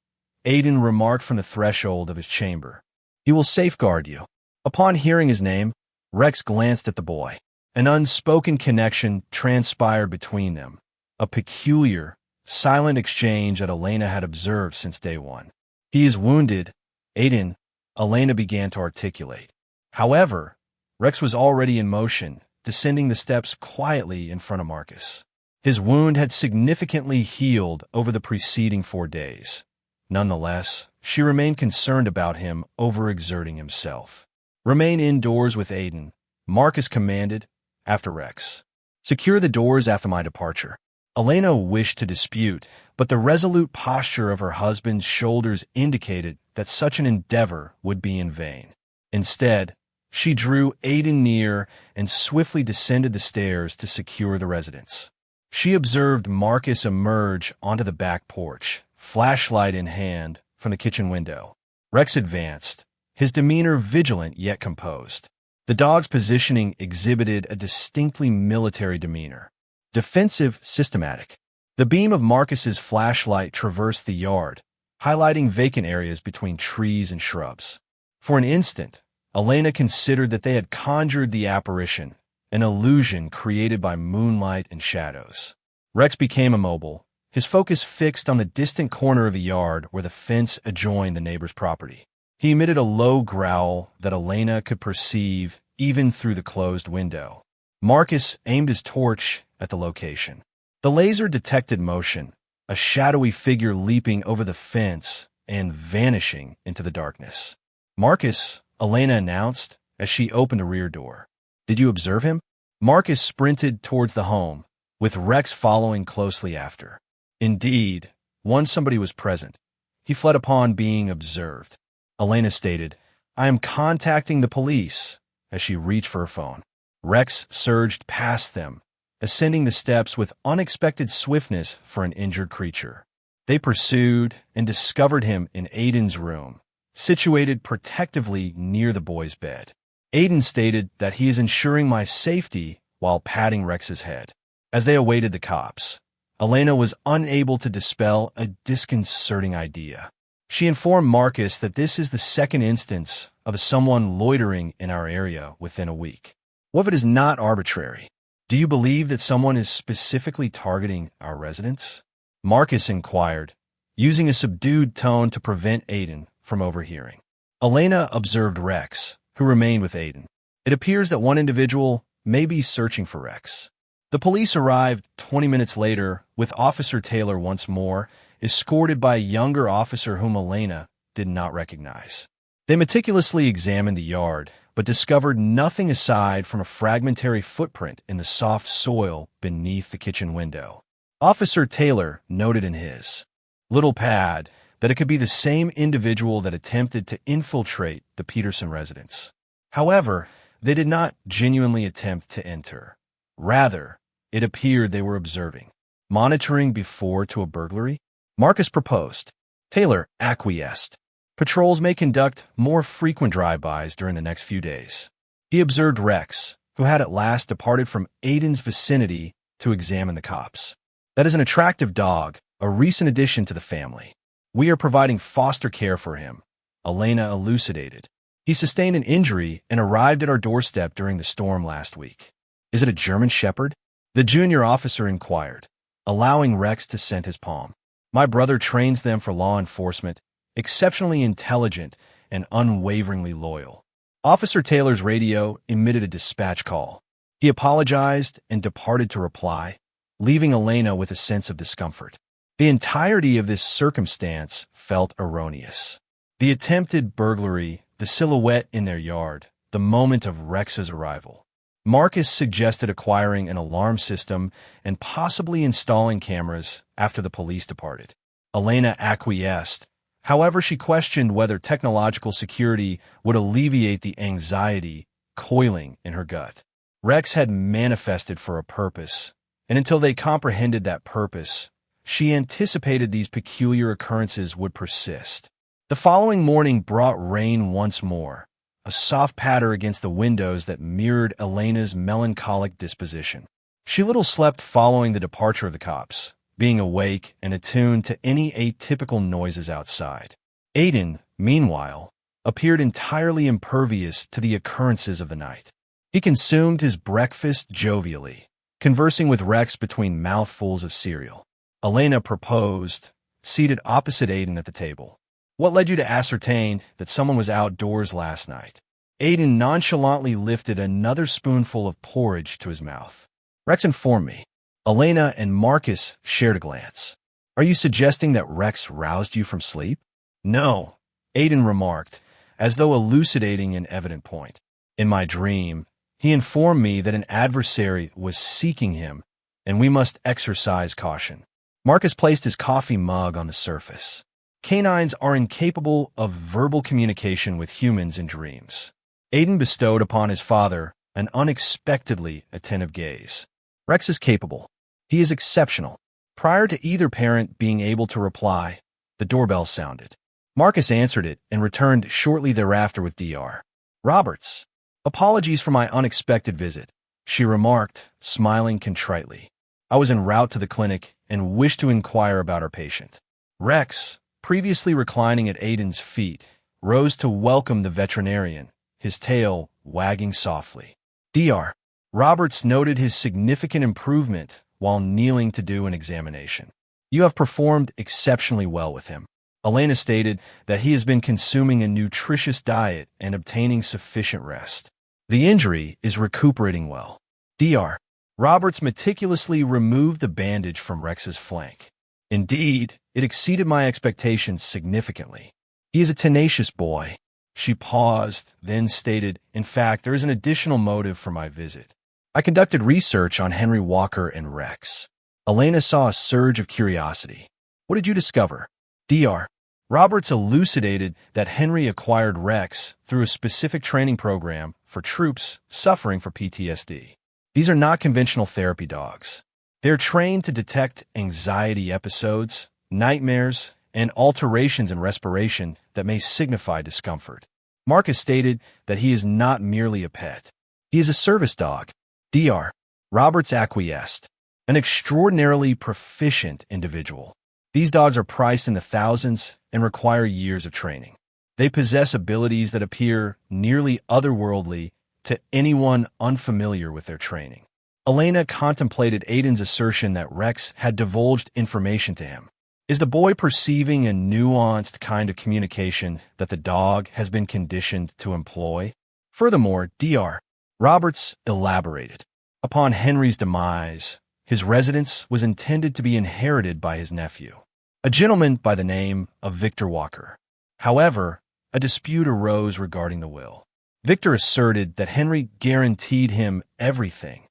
Aiden remarked from the threshold of his chamber. "He will safeguard you." Upon hearing his name, Rex glanced at the boy. An unspoken connection transpired between them, a peculiar, silent exchange that Elena had observed since day one. "He is wounded, Aiden," Elena began to articulate. However, Rex was already in motion, descending the steps quietly in front of Marcus. His wound had significantly healed over the preceding 4 days. Nonetheless, she remained concerned about him overexerting himself. "Remain indoors with Aiden," Marcus commanded, after Rex. "Secure the doors after my departure." Elena wished to dispute, but the resolute posture of her husband's shoulders indicated that such an endeavor would be in vain. Instead, she drew Aiden near and swiftly descended the stairs to secure the residence. She observed Marcus emerge onto the back porch, flashlight in hand, from the kitchen window. Rex advanced, his demeanor vigilant yet composed. The dog's positioning exhibited a distinctly military demeanor. Defensive, systematic. The beam of Marcus's flashlight traversed the yard, highlighting vacant areas between trees and shrubs. For an instant, Elena considered that they had conjured the apparition, an illusion created by moonlight and shadows. Rex became immobile, his focus fixed on the distant corner of the yard where the fence adjoined the neighbor's property. He emitted a low growl that Elena could perceive even through the closed window. Marcus aimed his torch at the location. The laser detected motion, a shadowy figure leaping over the fence and vanishing into the darkness. "Marcus," Elena announced as she opened a rear door. "Did you observe him?" Marcus sprinted towards the home, with Rex following closely after. Indeed, once somebody was present, he fled upon being observed. Elena stated, "I am contacting the police," as she reached for her phone. Rex surged past them, ascending the steps with unexpected swiftness for an injured creature. They pursued and discovered him in Aiden's room, situated protectively near the boy's bed. Aiden stated that he is ensuring my safety while patting Rex's head. As they awaited the cops, Elena was unable to dispel a disconcerting idea. She informed Marcus that this is the second instance of someone loitering in our area within a week. "What if it is not arbitrary? Do you believe that someone is specifically targeting our residents?" Marcus inquired, using a subdued tone to prevent Aiden from overhearing. Elena observed Rex, who remained with Aiden. "It appears that one individual may be searching for Rex." The police arrived 20 minutes later with Officer Taylor once more, escorted by a younger officer whom Elena did not recognize. They meticulously examined the yard, but discovered nothing aside from a fragmentary footprint in the soft soil beneath the kitchen window. Officer Taylor noted in his little pad that it could be the same individual that attempted to infiltrate the Peterson residence. However, they did not genuinely attempt to enter. Rather, it appeared they were observing, monitoring before to a burglary. Marcus proposed. Taylor acquiesced. Patrols may conduct more frequent drive-bys during the next few days. He observed Rex, who had at last departed from Aiden's vicinity to examine the cops. "That is an attractive dog, a recent addition to the family. We are providing foster care for him," Elena elucidated. "He sustained an injury and arrived at our doorstep during the storm last week." "Is it a German Shepherd?" the junior officer inquired, allowing Rex to scent his palm. "My brother trains them for law enforcement, exceptionally intelligent and unwaveringly loyal." Officer Taylor's radio emitted a dispatch call. He apologized and departed to reply, leaving Elena with a sense of discomfort. The entirety of this circumstance felt erroneous. The attempted burglary, the silhouette in their yard, the moment of Rex's arrival. Marcus suggested acquiring an alarm system and possibly installing cameras after the police departed. Elena acquiesced, However, she questioned whether technological security would alleviate the anxiety coiling in her gut. Rex had manifested for a purpose, and until they comprehended that purpose, she anticipated these peculiar occurrences would persist. The following morning brought rain once more, a soft patter against the windows that mirrored Elena's melancholic disposition. She little slept following the departure of the cops, being awake and attuned to any atypical noises outside. Aiden, meanwhile, appeared entirely impervious to the occurrences of the night. He consumed his breakfast jovially, conversing with Rex between mouthfuls of cereal. Elena proposed, seated opposite Aiden at the table. "What led you to ascertain that someone was outdoors last night?" Aiden nonchalantly lifted another spoonful of porridge to his mouth. "Rex informed me." Elena and Marcus shared a glance. "Are you suggesting that Rex roused you from sleep?" "No," Aiden remarked, as though elucidating an evident point. "In my dream, he informed me that an adversary was seeking him, and we must exercise caution." Marcus placed his coffee mug on the surface. Canines are incapable of verbal communication with humans in dreams. Aiden bestowed upon his father an unexpectedly attentive gaze. "Rex is capable. He is exceptional." Prior to either parent being able to reply, the doorbell sounded. Marcus answered it and returned shortly thereafter with Dr. Roberts. "Apologies for my unexpected visit," she remarked, smiling contritely. "I was en route to the clinic and wished to inquire about our patient." Rex, previously reclining at Aiden's feet, rose to welcome the veterinarian, his tail wagging softly. Dr. Roberts noted his significant improvement while kneeling to do an examination. "You have performed exceptionally well with him." Elena stated that he has been consuming a nutritious diet and obtaining sufficient rest. "The injury is recuperating well." Dr. Roberts meticulously removed the bandage from Rex's flank. "Indeed, it exceeded my expectations significantly. He is a tenacious boy." She paused, then stated, "In fact, there is an additional motive for my visit. I conducted research on Henry Walker and Rex." Elena saw a surge of curiosity. "What did you discover?" Dr. Roberts elucidated that Henry acquired Rex through a specific training program for troops suffering from PTSD. These are not conventional therapy dogs. They are trained to detect anxiety episodes, nightmares, and alterations in respiration that may signify discomfort. Marcus stated that he is not merely a pet. He is a service dog. Dr. Roberts acquiesced. "An extraordinarily proficient individual. These dogs are priced in the thousands and require years of training. They possess abilities that appear nearly otherworldly to anyone unfamiliar with their training." Elena contemplated Aiden's assertion that Rex had divulged information to him. Is the boy perceiving a nuanced kind of communication that the dog has been conditioned to employ? Furthermore, Dr. Roberts elaborated. Upon Henry's demise, his residence was intended to be inherited by his nephew, a gentleman by the name of Victor Walker. However, a dispute arose regarding the will. Victor asserted that Henry guaranteed him everything,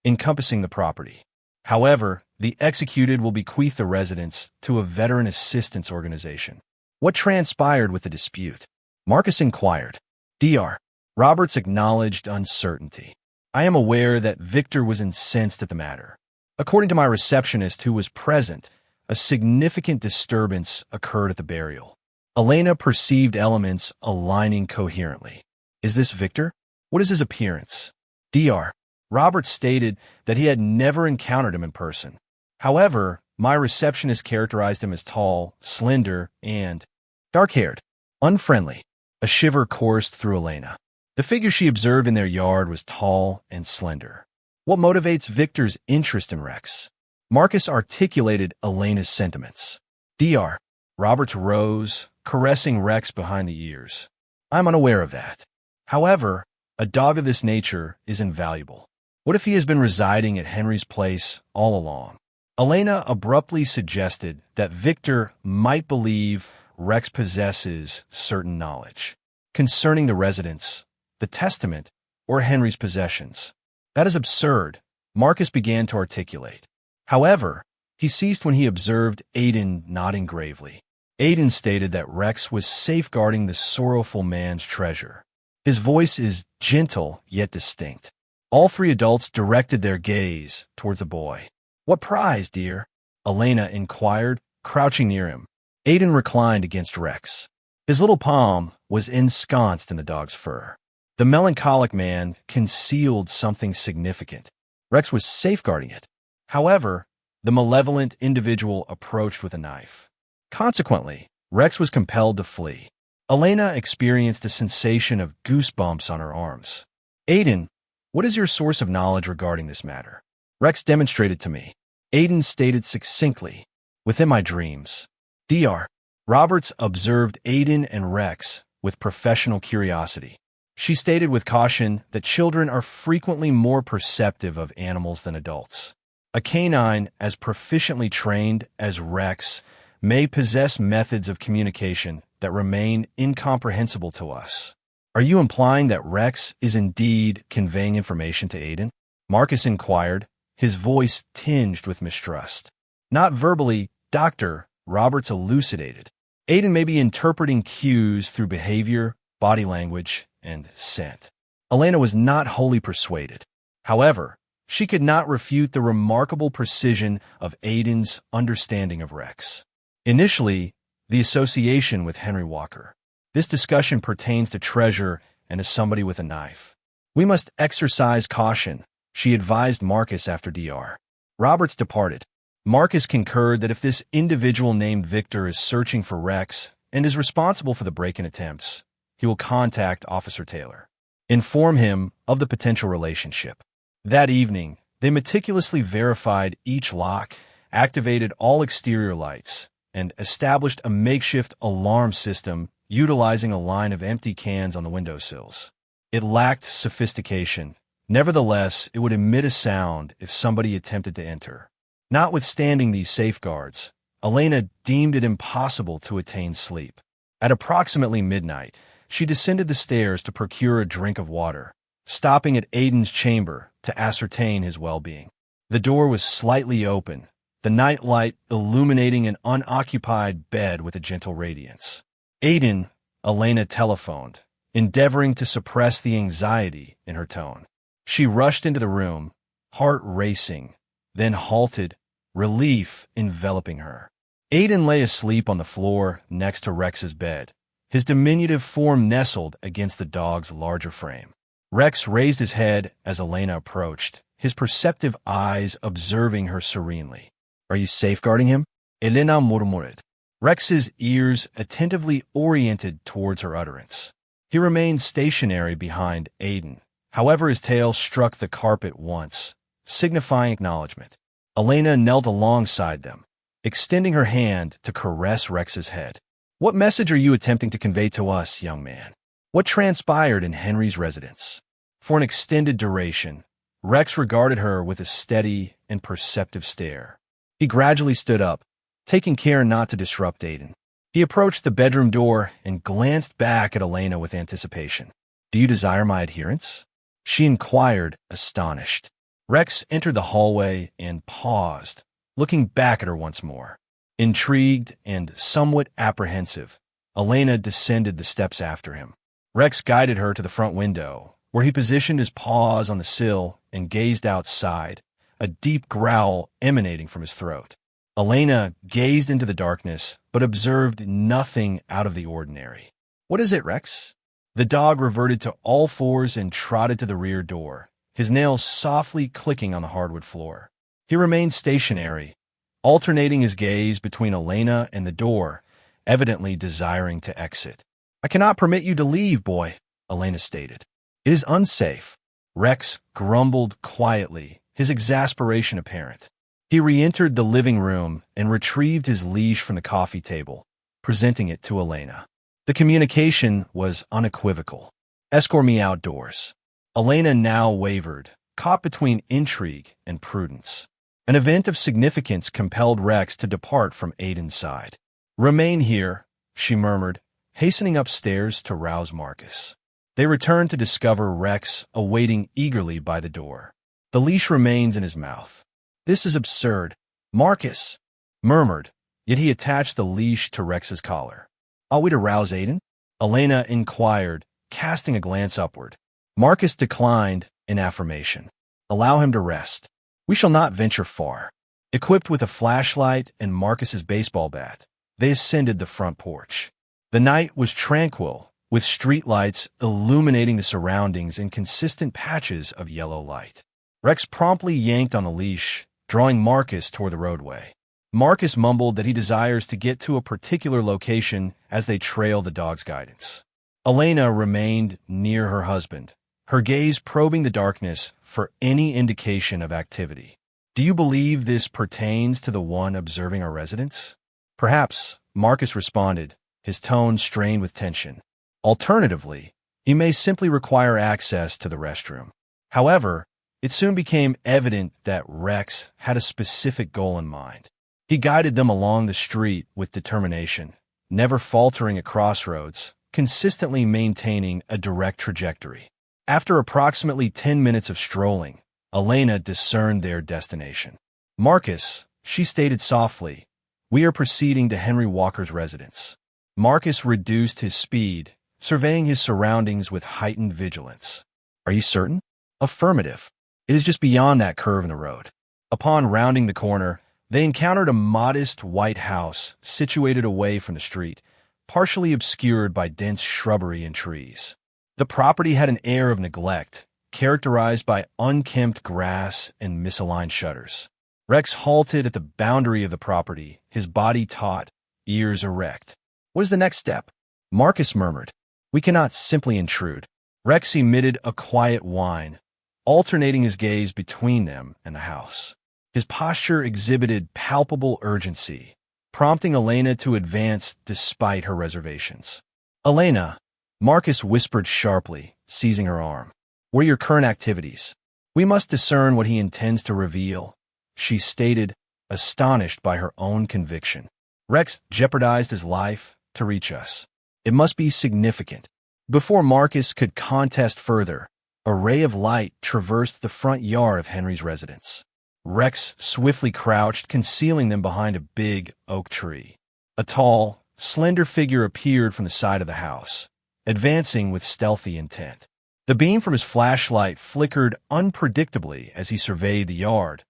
encompassing the property. However, the executed will bequeath the residence to a veteran assistance organization. What transpired with the dispute? Marcus inquired. Dr. Roberts acknowledged uncertainty. I am aware that Victor was incensed at the matter. According to my receptionist who was present, a significant disturbance occurred at the burial. Elena perceived elements aligning coherently. Is this Victor? What is his appearance? Dr. Roberts stated that he had never encountered him in person. However, my receptionist characterized him as tall, slender, and dark-haired, unfriendly. A shiver coursed through Elena. The figure she observed in their yard was tall and slender. What motivates Victor's interest in Rex? Marcus articulated Elena's sentiments. Dr. Roberts rose, caressing Rex behind the ears. I'm unaware of that. However, a dog of this nature is invaluable. What if he has been residing at Henry's place all along? Elena abruptly suggested that Victor might believe Rex possesses certain knowledge concerning the residence, the testament, or Henry's possessions. That is absurd, Marcus began to articulate. However, he ceased when he observed Aiden nodding gravely. Aiden stated that Rex was safeguarding the sorrowful man's treasure. His voice is gentle yet distinct. All three adults directed their gaze towards the boy. "What prize, dear?" Elena inquired, crouching near him. Aiden reclined against Rex. His little palm was ensconced in the dog's fur. The melancholic man concealed something significant. Rex was safeguarding it. However, the malevolent individual approached with a knife. Consequently, Rex was compelled to flee. Elena experienced a sensation of goosebumps on her arms. "Aiden, what is your source of knowledge regarding this matter?" Rex demonstrated to me. Aiden stated succinctly, "Within my dreams." Dr. Roberts observed Aiden and Rex with professional curiosity. She stated with caution that children are frequently more perceptive of animals than adults. A canine as proficiently trained as Rex may possess methods of communication that remain incomprehensible to us. "Are you implying that Rex is indeed conveying information to Aiden?" Marcus inquired, his voice tinged with mistrust. "Not verbally," Dr. Roberts elucidated. "Aiden may be interpreting cues through behavior, body language, and scent." Elena was not wholly persuaded. However, she could not refute the remarkable precision of Aiden's understanding of Rex. Initially, the association with Henry Walker. This discussion pertains to treasure and to somebody with a knife. "We must exercise caution," she advised Marcus after Dr. Roberts departed. Marcus concurred that if this individual named Victor is searching for Rex and is responsible for the break-in attempts, he will contact Officer Taylor. Inform him of the potential relationship. That evening, they meticulously verified each lock, activated all exterior lights, and established a makeshift alarm system utilizing a line of empty cans on the windowsills. It lacked sophistication. Nevertheless, it would emit a sound if somebody attempted to enter. Notwithstanding these safeguards, Elena deemed it impossible to attain sleep. At approximately midnight, she descended the stairs to procure a drink of water, stopping at Aiden's chamber to ascertain his well-being. The door was slightly open, the night light illuminating an unoccupied bed with a gentle radiance. "Aiden," Elena telephoned, endeavoring to suppress the anxiety in her tone. She rushed into the room, heart racing, then halted, relief enveloping her. Aiden lay asleep on the floor next to Rex's bed, his diminutive form nestled against the dog's larger frame. Rex raised his head as Elena approached, his perceptive eyes observing her serenely. "Are you safeguarding him?" Elena murmured, Rex's ears attentively oriented towards her utterance. He remained stationary behind Aiden. However, his tail struck the carpet once, signifying acknowledgement. Elena knelt alongside them, extending her hand to caress Rex's head. "What message are you attempting to convey to us, young man? What transpired in Henry's residence?" For an extended duration, Rex regarded her with a steady and perceptive stare. He gradually stood up, taking care not to disrupt Aiden. He approached the bedroom door and glanced back at Elena with anticipation. "Do you desire my adherence?" she inquired, astonished. Rex entered the hallway and paused, looking back at her once more. Intrigued and somewhat apprehensive, Elena descended the steps after him. Rex guided her to the front window, where he positioned his paws on the sill and gazed outside, a deep growl emanating from his throat. Elena gazed into the darkness, but observed nothing out of the ordinary. "What is it, Rex?" The dog reverted to all fours and trotted to the rear door, his nails softly clicking on the hardwood floor. He remained stationary, alternating his gaze between Elena and the door, evidently desiring to exit. "I cannot permit you to leave, boy," Elena stated. "It is unsafe." Rex grumbled quietly, his exasperation apparent. He re-entered the living room and retrieved his leash from the coffee table, presenting it to Elena. The communication was unequivocal. "Escort me outdoors." Elena now wavered, caught between intrigue and prudence. An event of significance compelled Rex to depart from Aiden's side. "Remain here," she murmured, hastening upstairs to rouse Marcus. They returned to discover Rex awaiting eagerly by the door. The leash remains in his mouth. "This is absurd," Marcus murmured, yet he attached the leash to Rex's collar. "Are we to rouse Aiden?" Elena inquired, casting a glance upward. Marcus declined in affirmation. "Allow him to rest. We shall not venture far." Equipped with a flashlight and Marcus's baseball bat, they ascended the front porch. The night was tranquil, with streetlights illuminating the surroundings in consistent patches of yellow light. Rex promptly yanked on the leash, drawing Marcus toward the roadway. Marcus mumbled that he desires to get to a particular location as they trail the dog's guidance. Elena remained near her husband, her gaze probing the darkness for any indication of activity. "Do you believe this pertains to the one observing our residence?" "Perhaps," Marcus responded, his tone strained with tension. "Alternatively, he may simply require access to the restroom." However, it soon became evident that Rex had a specific goal in mind. He guided them along the street with determination, never faltering at crossroads, consistently maintaining a direct trajectory. After approximately 10 minutes of strolling, Elena discerned their destination. "Marcus," she stated softly, "we are proceeding to Henry Walker's residence." Marcus reduced his speed, surveying his surroundings with heightened vigilance. "Are you certain?" "Affirmative. It is just beyond that curve in the road." Upon rounding the corner, they encountered a modest white house situated away from the street, partially obscured by dense shrubbery and trees. The property had an air of neglect, characterized by unkempt grass and misaligned shutters. Rex halted at the boundary of the property, his body taut, ears erect. "What is the next step?" Marcus murmured. "We cannot simply intrude." Rex emitted a quiet whine, alternating his gaze between them and the house. His posture exhibited palpable urgency, prompting Elena to advance despite her reservations. "Elena," Marcus whispered sharply, seizing her arm. "What are your current activities?" "We must discern what he intends to reveal," she stated, astonished by her own conviction. "Rex jeopardized his life to reach us. It must be significant." Before Marcus could contest further, a ray of light traversed the front yard of Henry's residence. Rex swiftly crouched, concealing them behind a big oak tree. A tall, slender figure appeared from the side of the house, advancing with stealthy intent. The beam from his flashlight flickered unpredictably as he surveyed the yard,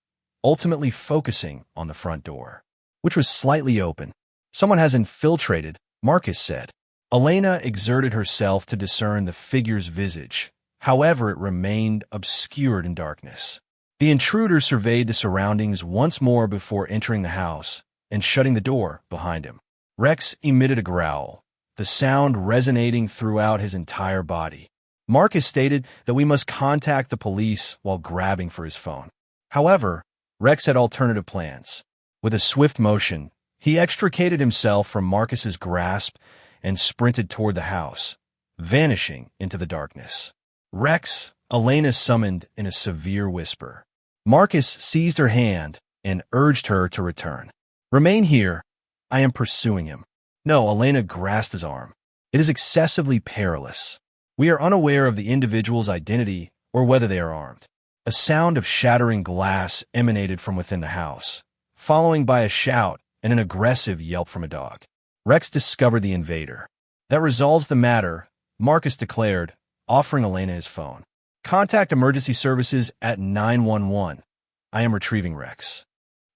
ultimately focusing on the front door, which was slightly open. "Someone has infiltrated," Marcus said. Elena exerted herself to discern the figure's visage. However, it remained obscured in darkness. The intruder surveyed the surroundings once more before entering the house and shutting the door behind him. Rex emitted a growl, the sound resonating throughout his entire body. Marcus stated that we must contact the police while grabbing for his phone. However, Rex had alternative plans. With a swift motion, he extricated himself from Marcus's grasp and sprinted toward the house, vanishing into the darkness. "Rex," Elena summoned in a severe whisper. Marcus seized her hand and urged her to return. "Remain here. I am pursuing him." "No," Elena grasped his arm. "It is excessively perilous. We are unaware of the individual's identity or whether they are armed." A sound of shattering glass emanated from within the house, following by a shout and an aggressive yelp from a dog. Rex discovered the invader. "That resolves the matter," Marcus declared, offering Elena his phone. "Contact emergency services at 911. I am retrieving Rex."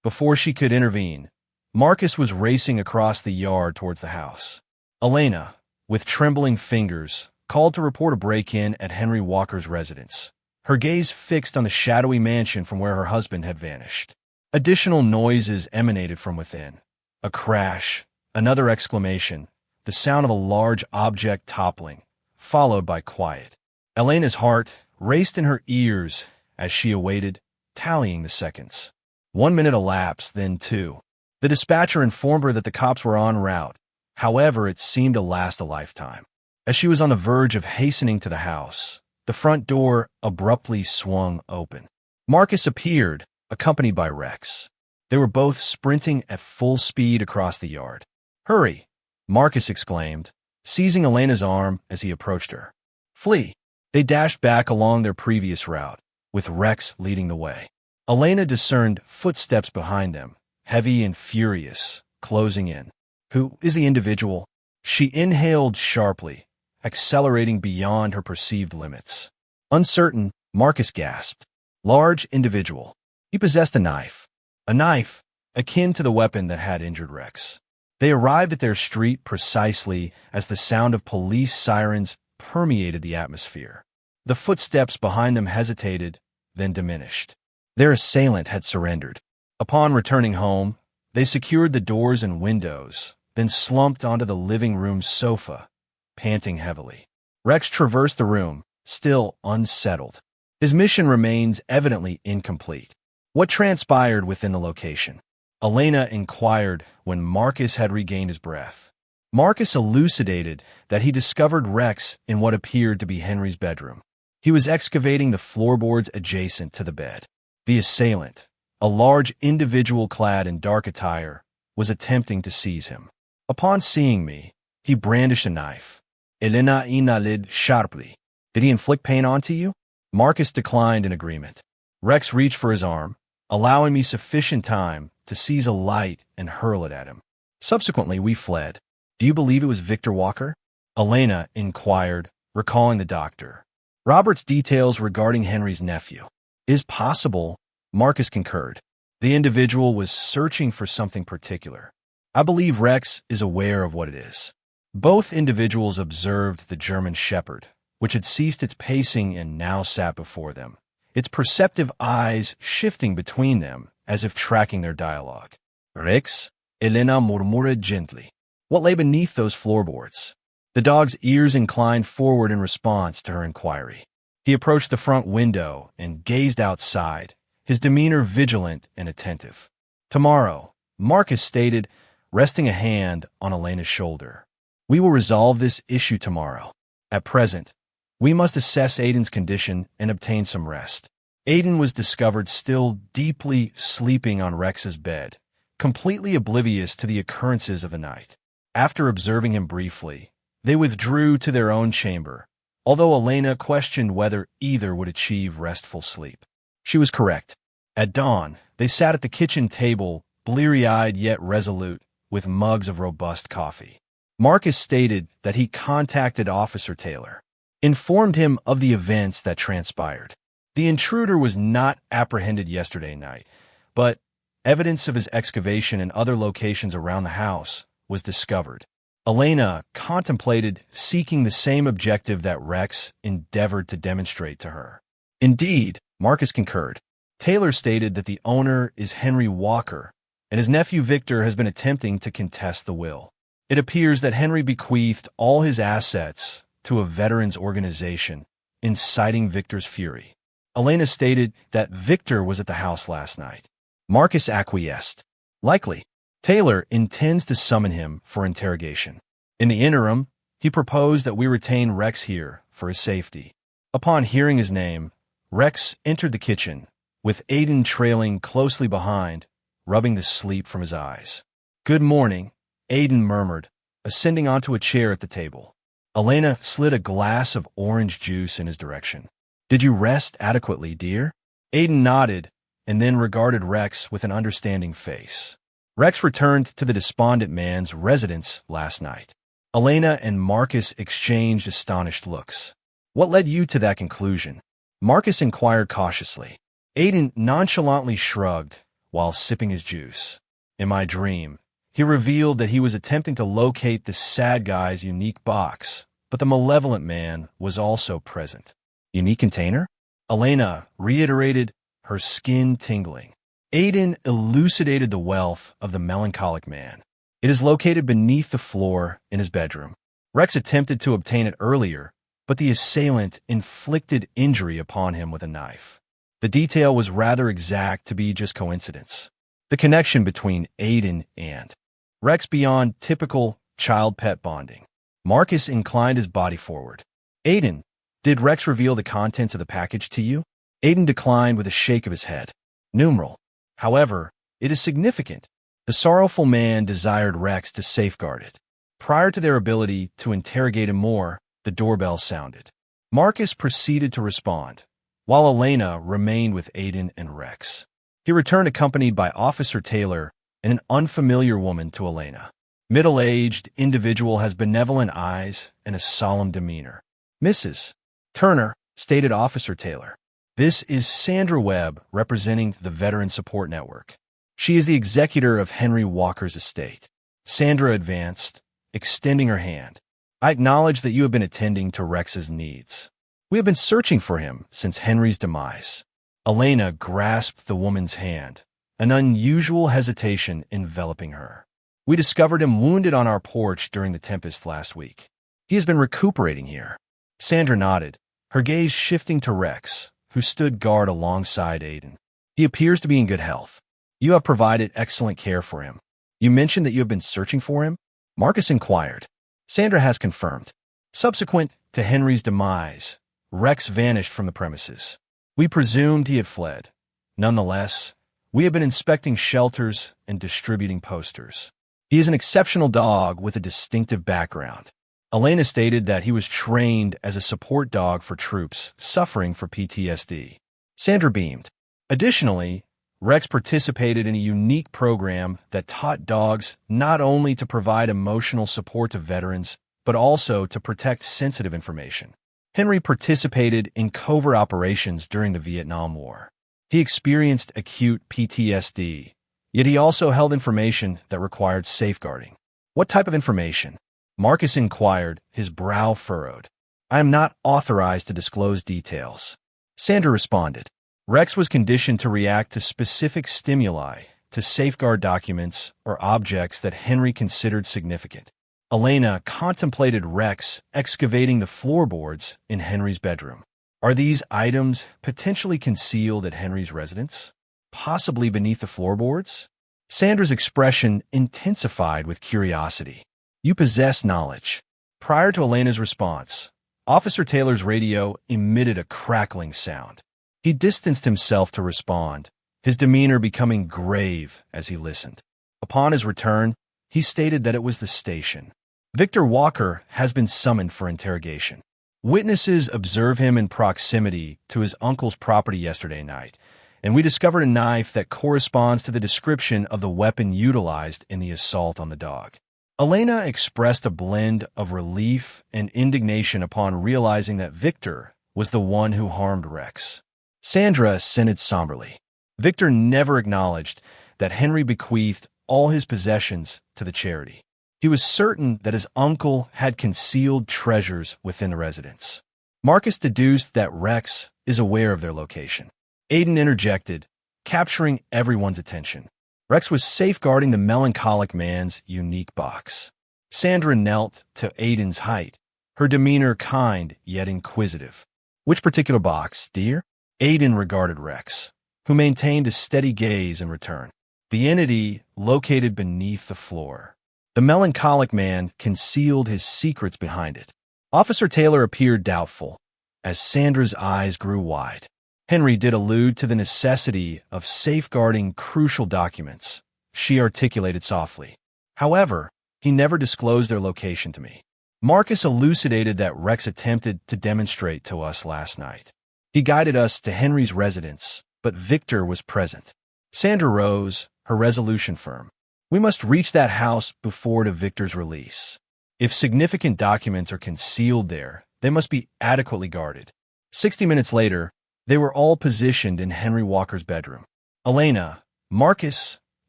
Before she could intervene, Marcus was racing across the yard towards the house. Elena, with trembling fingers, called to report a break-in at Henry Walker's residence, her gaze fixed on the shadowy mansion from where her husband had vanished. Additional noises emanated from within. A crash, another exclamation, the sound of a large object toppling, followed by quiet. Elena's heart raced in her ears as she awaited, tallying the seconds. 1 minute elapsed, then 2. The dispatcher informed her that the cops were en route. However, it seemed to last a lifetime. As she was on the verge of hastening to the house, the front door abruptly swung open. Marcus appeared, accompanied by Rex. They were both sprinting at full speed across the yard. "Hurry!" Marcus exclaimed, seizing Elena's arm as he approached her. "Flee!" They dashed back along their previous route, with Rex leading the way. Elena discerned footsteps behind them, heavy and furious, closing in. Who is the individual? She inhaled sharply, accelerating beyond her perceived limits. Uncertain, Marcus gasped. Large individual. He possessed a knife. A knife, akin to the weapon that had injured Rex. They arrived at their street precisely as the sound of police sirens permeated the atmosphere. The footsteps behind them hesitated, then diminished. Their assailant had surrendered. Upon returning home, they secured the doors and windows, then slumped onto the living room sofa, panting heavily. Rex traversed the room, still unsettled. His mission remains evidently incomplete. What transpired within the location? Elena inquired when Marcus had regained his breath. Marcus elucidated that he discovered Rex in what appeared to be Henry's bedroom. He was excavating the floorboards adjacent to the bed. The assailant, a large individual clad in dark attire, was attempting to seize him. Upon seeing me, he brandished a knife. Elena inhaled sharply. Did he inflict pain onto you? Marcus declined in agreement. Rex reached for his arm, allowing me sufficient time to seize a light and hurl it at him. Subsequently, we fled. Do you believe it was Victor Walker? Elena inquired, recalling the doctor. Robert's details regarding Henry's nephew. It is possible, Marcus concurred. The individual was searching for something particular. I believe Rex is aware of what it is. Both individuals observed the German Shepherd, which had ceased its pacing and now sat before them, its perceptive eyes shifting between them as if tracking their dialogue. Rex, Elena murmured gently. What lay beneath those floorboards? The dog's ears inclined forward in response to her inquiry. He approached the front window and gazed outside, his demeanor vigilant and attentive. Tomorrow, Marcus stated, resting a hand on Elena's shoulder. We will resolve this issue tomorrow. At present, we must assess Aiden's condition and obtain some rest. Aiden was discovered still deeply sleeping on Rex's bed, completely oblivious to the occurrences of the night. After observing him briefly, they withdrew to their own chamber, although Elena questioned whether either would achieve restful sleep. She was correct. At dawn, they sat at the kitchen table, bleary-eyed yet resolute, with mugs of robust coffee. Marcus stated that he contacted Officer Taylor, informed him of the events that transpired. The intruder was not apprehended yesterday night, but evidence of his excavation in other locations around the house was discovered. Elena contemplated seeking the same objective that Rex endeavored to demonstrate to her. Indeed, Marcus concurred. Taylor stated that the owner is Henry Walker, and his nephew Victor has been attempting to contest the will. It appears that Henry bequeathed all his assets to a veterans organization, inciting Victor's fury. Elena stated that Victor was at the house last night. Marcus acquiesced. Likely, Taylor intends to summon him for interrogation. In the interim, he proposed that we retain Rex here for his safety. Upon hearing his name, Rex entered the kitchen, with Aiden trailing closely behind, rubbing the sleep from his eyes. Good morning, Aiden murmured, ascending onto a chair at the table. Elena slid a glass of orange juice in his direction. Did you rest adequately, dear? Aiden nodded, and then regarded Rex with an understanding face. Rex returned to the despondent man's residence last night. Elena and Marcus exchanged astonished looks. What led you to that conclusion? Marcus inquired cautiously. Aiden nonchalantly shrugged while sipping his juice. In my dream, he revealed that he was attempting to locate the sad guy's unique box, but the malevolent man was also present. Unique container? Elena reiterated, her skin tingling. Aiden elucidated the wealth of the melancholic man. It is located beneath the floor in his bedroom. Rex attempted to obtain it earlier, but the assailant inflicted injury upon him with a knife. The detail was rather exact to be just coincidence. The connection between Aiden and Rex beyond typical child-pet bonding. Marcus inclined his body forward. Aiden, did Rex reveal the contents of the package to you? Aiden declined with a shake of his head. Numeral. However, it is significant. The sorrowful man desired Rex to safeguard it. Prior to their ability to interrogate him more, the doorbell sounded. Marcus proceeded to respond, while Elena remained with Aiden and Rex. He returned accompanied by Officer Taylor and an unfamiliar woman to Elena. Middle-aged individual has benevolent eyes and a solemn demeanor. Mrs. Turner, stated Officer Taylor. This is Sandra Webb, representing the Veteran Support Network. She is the executor of Henry Walker's estate. Sandra advanced, extending her hand. I acknowledge that you have been attending to Rex's needs. We have been searching for him since Henry's demise. Elena grasped the woman's hand, an unusual hesitation enveloping her. We discovered him wounded on our porch during the tempest last week. He has been recuperating here. Sandra nodded, her gaze shifting to Rex, who stood guard alongside Aiden. He appears to be in good health. You have provided excellent care for him. You mentioned that you have been searching for him? Marcus inquired. Sandra has confirmed. Subsequent to Henry's demise, Rex vanished from the premises. We presumed he had fled. Nonetheless, we have been inspecting shelters and distributing posters. He is an exceptional dog with a distinctive background. Elena stated that he was trained as a support dog for troops suffering from PTSD. Sandra beamed. Additionally, Rex participated in a unique program that taught dogs not only to provide emotional support to veterans, but also to protect sensitive information. Henry participated in covert operations during the Vietnam War. He experienced acute PTSD, yet he also held information that required safeguarding. What type of information? Marcus inquired, his brow furrowed. I am not authorized to disclose details. Sandra responded. Rex was conditioned to react to specific stimuli, to safeguard documents or objects that Henry considered significant. Elena contemplated Rex excavating the floorboards in Henry's bedroom. Are these items potentially concealed at Henry's residence? Possibly beneath the floorboards? Sandra's expression intensified with curiosity. You possess knowledge. Prior to Elena's response, Officer Taylor's radio emitted a crackling sound. He distanced himself to respond, his demeanor becoming grave as he listened. Upon his return, he stated that it was the station. Victor Walker has been summoned for interrogation. Witnesses observe him in proximity to his uncle's property yesterday night, and we discovered a knife that corresponds to the description of the weapon utilized in the assault on the dog. Elena expressed a blend of relief and indignation upon realizing that Victor was the one who harmed Rex. Sandra assented somberly. Victor never acknowledged that Henry bequeathed all his possessions to the charity. He was certain that his uncle had concealed treasures within the residence. Marcus deduced that Rex is aware of their location. Aiden interjected, capturing everyone's attention. Rex was safeguarding the melancholic man's unique box. Sandra knelt to Aiden's height, her demeanor kind yet inquisitive. Which particular box, dear? Aiden regarded Rex, who maintained a steady gaze in return. The entity located beneath the floor. The melancholic man concealed his secrets behind it. Officer Taylor appeared doubtful, as Sandra's eyes grew wide. Henry did allude to the necessity of safeguarding crucial documents, she articulated softly. However, he never disclosed their location to me. Marcus elucidated that Rex attempted to demonstrate to us last night. He guided us to Henry's residence, but Victor was present. Sandra rose, her resolution firm. We must reach that house before to Victor's release. If significant documents are concealed there, they must be adequately guarded. 60 minutes later, they were all positioned in Henry Walker's bedroom. Elena, Marcus,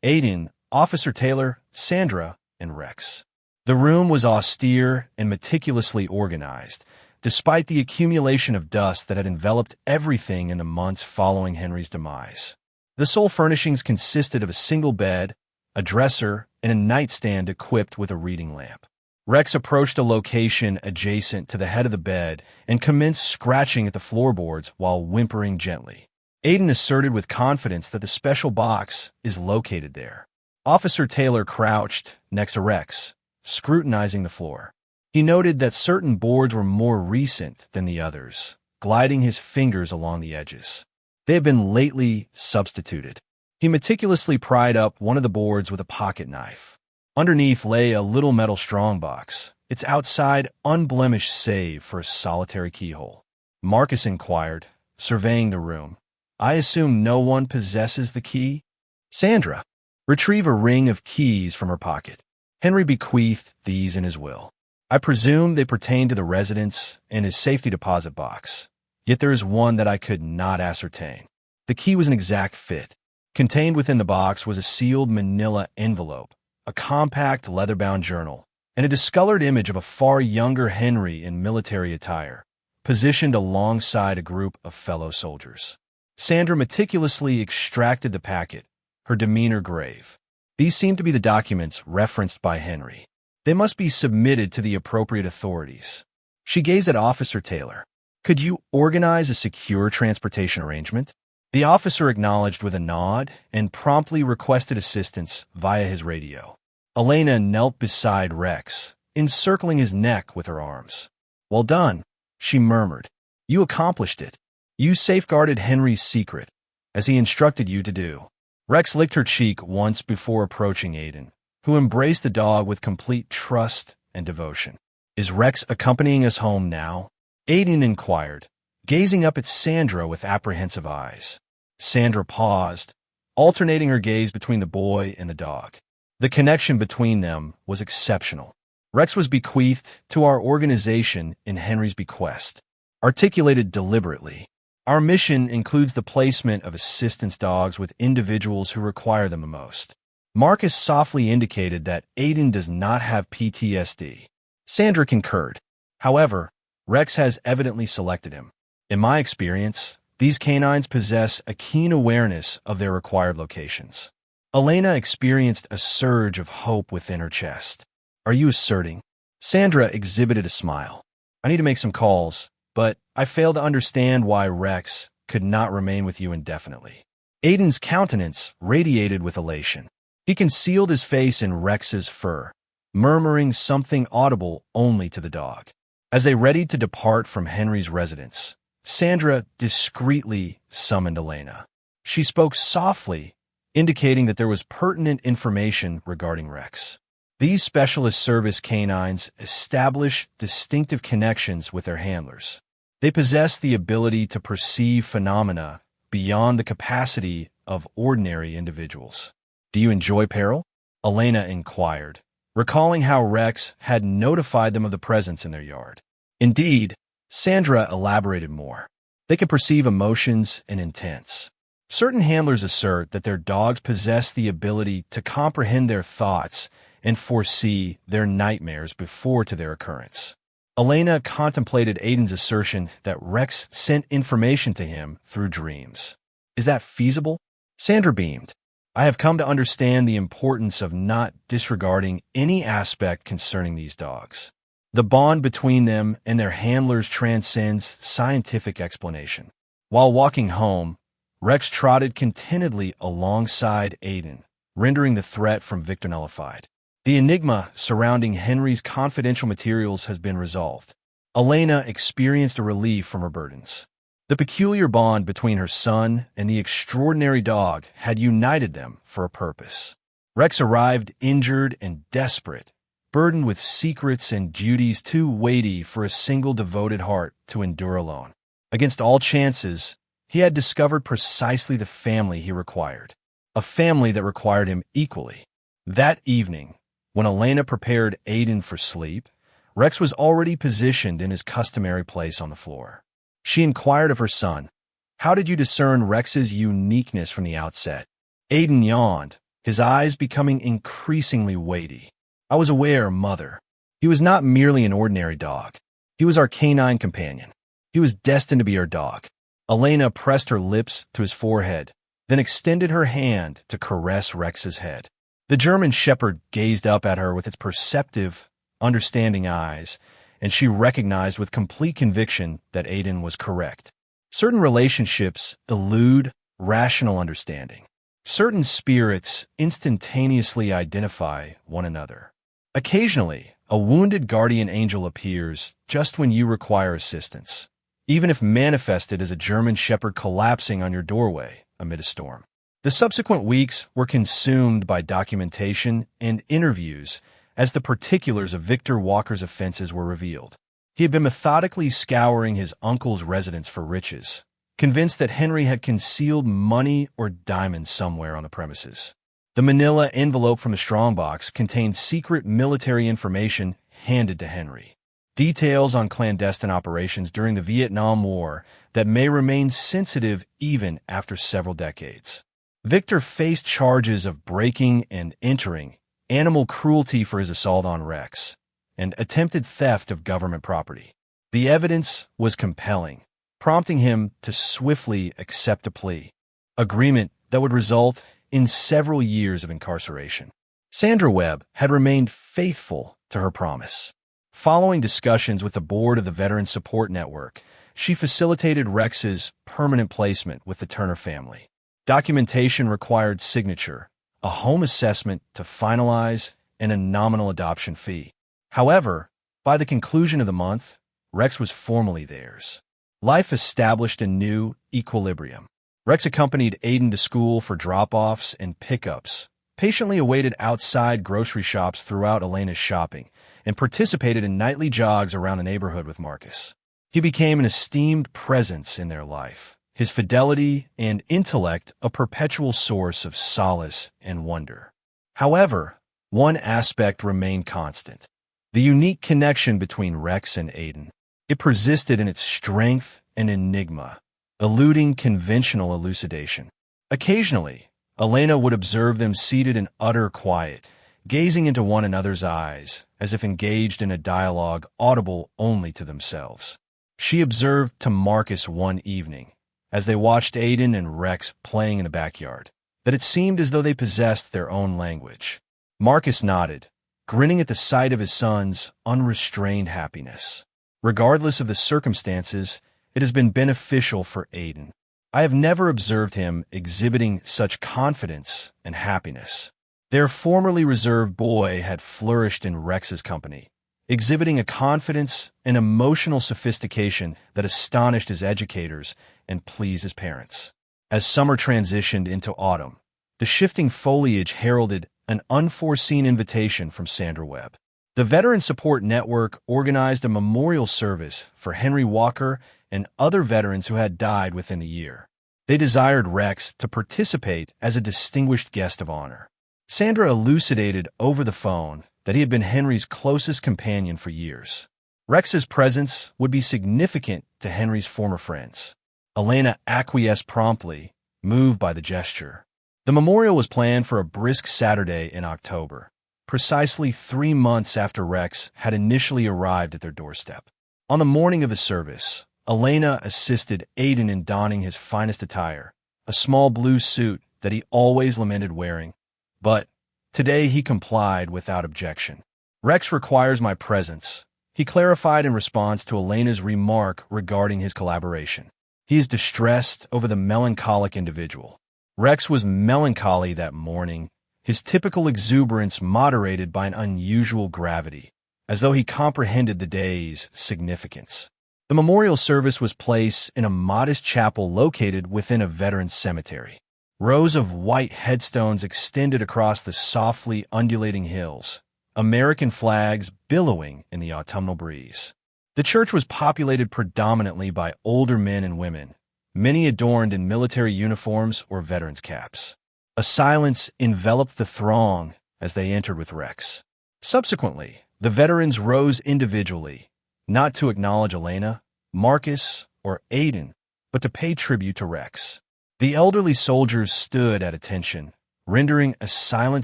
Aiden, Officer Taylor, Sandra, and Rex. The room was austere and meticulously organized, despite the accumulation of dust that had enveloped everything in the months following Henry's demise. The sole furnishings consisted of a single bed, a dresser, and a nightstand equipped with a reading lamp. Rex approached a location adjacent to the head of the bed and commenced scratching at the floorboards while whimpering gently. Aiden asserted with confidence that the special box is located there. Officer Taylor crouched next to Rex, scrutinizing the floor. He noted that certain boards were more recent than the others, gliding his fingers along the edges. They had been lately substituted. He meticulously pried up one of the boards with a pocket knife. Underneath lay a little metal strongbox, its outside unblemished save for a solitary keyhole. Marcus inquired, surveying the room. I assume no one possesses the key? Sandra. Retrieve a ring of keys from her pocket. Henry bequeathed these in his will. I presume they pertain to the residence and his safety deposit box. Yet there is one that I could not ascertain. The key was an exact fit. Contained within the box was a sealed manila envelope, a compact leather-bound journal, and a discolored image of a far younger Henry in military attire, positioned alongside a group of fellow soldiers. Sandra meticulously extracted the packet, her demeanor grave. These seem to be the documents referenced by Henry. They must be submitted to the appropriate authorities. She gazed at Officer Taylor. Could you organize a secure transportation arrangement? The officer acknowledged with a nod and promptly requested assistance via his radio. Elena knelt beside Rex, encircling his neck with her arms. Well done, she murmured. You accomplished it. You safeguarded Henry's secret, as he instructed you to do. Rex licked her cheek once before approaching Aiden, who embraced the dog with complete trust and devotion. Is Rex accompanying us home now? Aiden inquired, gazing up at Sandra with apprehensive eyes. Sandra paused, alternating her gaze between the boy and the dog. The connection between them was exceptional. Rex was bequeathed to our organization in Henry's bequest, articulated deliberately. Our mission includes the placement of assistance dogs with individuals who require them the most. Marcus softly indicated that Aiden does not have PTSD. Sandra concurred. However, Rex has evidently selected him. In my experience, these canines possess a keen awareness of their required locations. Elena experienced a surge of hope within her chest. Are you asserting? Sandra exhibited a smile. I need to make some calls, but I fail to understand why Rex could not remain with you indefinitely. Aiden's countenance radiated with elation. He concealed his face in Rex's fur, murmuring something audible only to the dog. As they readied to depart from Henry's residence, Sandra discreetly summoned Elena. She spoke softly, indicating that there was pertinent information regarding Rex. These specialist service canines establish distinctive connections with their handlers. They possess the ability to perceive phenomena beyond the capacity of ordinary individuals. Do you enjoy peril? Elena inquired, recalling how Rex had notified them of the presence in their yard. Indeed, Sandra elaborated more. They can perceive emotions and intents. Certain handlers assert that their dogs possess the ability to comprehend their thoughts and foresee their nightmares before to their occurrence. Elena contemplated Aiden's assertion that Rex sent information to him through dreams. Is that feasible? Sandra beamed. I have come to understand the importance of not disregarding any aspect concerning these dogs. The bond between them and their handlers transcends scientific explanation. While walking home, Rex trotted contentedly alongside Aiden, rendering the threat from Victor nullified. The enigma surrounding Henry's confidential materials has been resolved. Elena experienced a relief from her burdens. The peculiar bond between her son and the extraordinary dog had united them for a purpose. Rex arrived injured and desperate, burdened with secrets and duties too weighty for a single devoted heart to endure alone. Against all chances, he had discovered precisely the family he required, a family that required him equally. That evening, when Elena prepared Aiden for sleep, Rex was already positioned in his customary place on the floor. She inquired of her son, "How did you discern Rex's uniqueness from the outset?" Aiden yawned, his eyes becoming increasingly weighty. "I was aware, Mother. He was not merely an ordinary dog. He was our canine companion. He was destined to be our dog." Elena pressed her lips to his forehead, then extended her hand to caress Rex's head. The German shepherd gazed up at her with its perceptive, understanding eyes, and she recognized with complete conviction that Aiden was correct. Certain relationships elude rational understanding. Certain spirits instantaneously identify one another. Occasionally, a wounded guardian angel appears just when you require assistance, even if manifested as a German shepherd collapsing on your doorway amid a storm. The subsequent weeks were consumed by documentation and interviews as the particulars of Victor Walker's offenses were revealed. He had been methodically scouring his uncle's residence for riches, convinced that Henry had concealed money or diamonds somewhere on the premises. The manila envelope from the strongbox contained secret military information handed to Henry. Details on clandestine operations during the Vietnam War that may remain sensitive even after several decades. Victor faced charges of breaking and entering, animal cruelty for his assault on Rex, and attempted theft of government property. The evidence was compelling, prompting him to swiftly accept a plea agreement that would result in several years of incarceration. Sandra Webb had remained faithful to her promise. Following discussions with the board of the Veterans Support Network, she facilitated Rex's permanent placement with the Turner family. Documentation required signature, a home assessment to finalize, and a nominal adoption fee. However, by the conclusion of the month, Rex was formally theirs. Life established a new equilibrium. Rex accompanied Aiden to school for drop-offs and pickups, patiently awaited outside grocery shops throughout Elena's shopping, and participated in nightly jogs around the neighborhood with Marcus. He became an esteemed presence in their life, his fidelity and intellect a perpetual source of solace and wonder. However, one aspect remained constant: the unique connection between Rex and Aiden. It persisted in its strength and enigma, eluding conventional elucidation. Occasionally, Elena would observe them seated in utter quiet, gazing into one another's eyes, as if engaged in a dialogue audible only to themselves. She observed to Marcus one evening, as they watched Aiden and Rex playing in the backyard, that it seemed as though they possessed their own language. Marcus nodded, grinning at the sight of his son's unrestrained happiness. Regardless of the circumstances, it has been beneficial for Aiden. I have never observed him exhibiting such confidence and happiness. Their formerly reserved boy had flourished in Rex's company, exhibiting a confidence and emotional sophistication that astonished his educators and pleased his parents. As summer transitioned into autumn, the shifting foliage heralded an unforeseen invitation from Sandra Webb. The Veteran Support Network organized a memorial service for Henry Walker and other veterans who had died within the year. They desired Rex to participate as a distinguished guest of honor. Sandra elucidated over the phone that he had been Henry's closest companion for years. Rex's presence would be significant to Henry's former friends. Elena acquiesced promptly, moved by the gesture. The memorial was planned for a brisk Saturday in October, precisely 3 months after Rex had initially arrived at their doorstep. On the morning of the service, Elena assisted Aiden in donning his finest attire, a small blue suit that he always lamented wearing. But today he complied without objection. Rex requires my presence, he clarified in response to Elena's remark regarding his collaboration. He is distressed over the melancholic individual. Rex was melancholy that morning, his typical exuberance moderated by an unusual gravity, as though he comprehended the day's significance. The memorial service was placed in a modest chapel located within a veterans' cemetery. Rows of white headstones extended across the softly undulating hills, American flags billowing in the autumnal breeze. The church was populated predominantly by older men and women, many adorned in military uniforms or veterans' caps. A silence enveloped the throng as they entered with Rex. Subsequently, the veterans rose individually, not to acknowledge Elena, Marcus, or Aiden, but to pay tribute to Rex. The elderly soldiers stood at attention, rendering a silent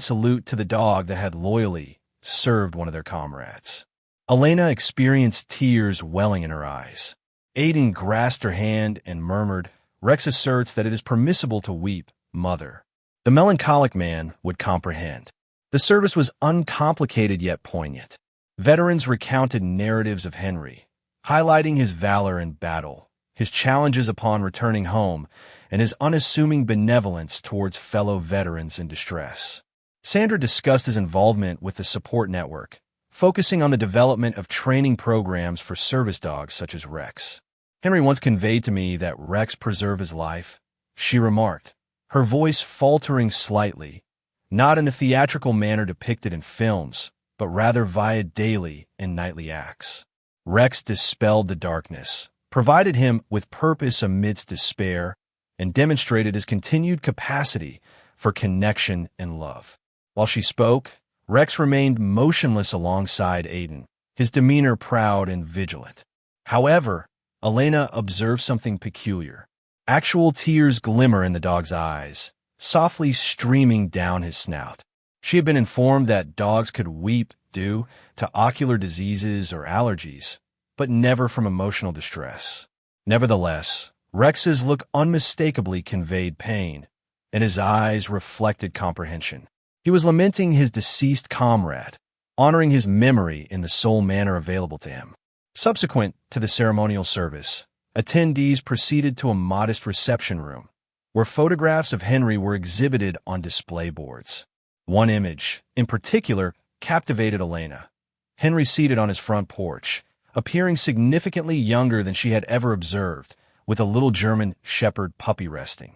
salute to the dog that had loyally served one of their comrades. Elena experienced tears welling in her eyes. Aiden grasped her hand and murmured, "Rex asserts that it is permissible to weep, mother." The melancholic man would comprehend. The service was uncomplicated yet poignant. Veterans recounted narratives of Henry, highlighting his valor in battle, his challenges upon returning home, and his unassuming benevolence towards fellow veterans in distress. Sandra discussed his involvement with the support network, focusing on the development of training programs for service dogs such as Rex. "Henry once conveyed to me that Rex preserved his life," she remarked, her voice faltering slightly, not in the theatrical manner depicted in films, but rather via daily and nightly acts. Rex dispelled the darkness, provided him with purpose amidst despair, and demonstrated his continued capacity for connection and love. While she spoke, Rex remained motionless alongside Aiden, his demeanor proud and vigilant. However, Elena observed something peculiar. Actual tears glimmer in the dog's eyes, softly streaming down his snout. She had been informed that dogs could weep due to ocular diseases or allergies, but never from emotional distress. Nevertheless, Rex's look unmistakably conveyed pain, and his eyes reflected comprehension. He was lamenting his deceased comrade, honoring his memory in the sole manner available to him. Subsequent to the ceremonial service, attendees proceeded to a modest reception room, where photographs of Henry were exhibited on display boards. One image, in particular, captivated Elena. Henry seated on his front porch, appearing significantly younger than she had ever observed, with a little German shepherd puppy resting.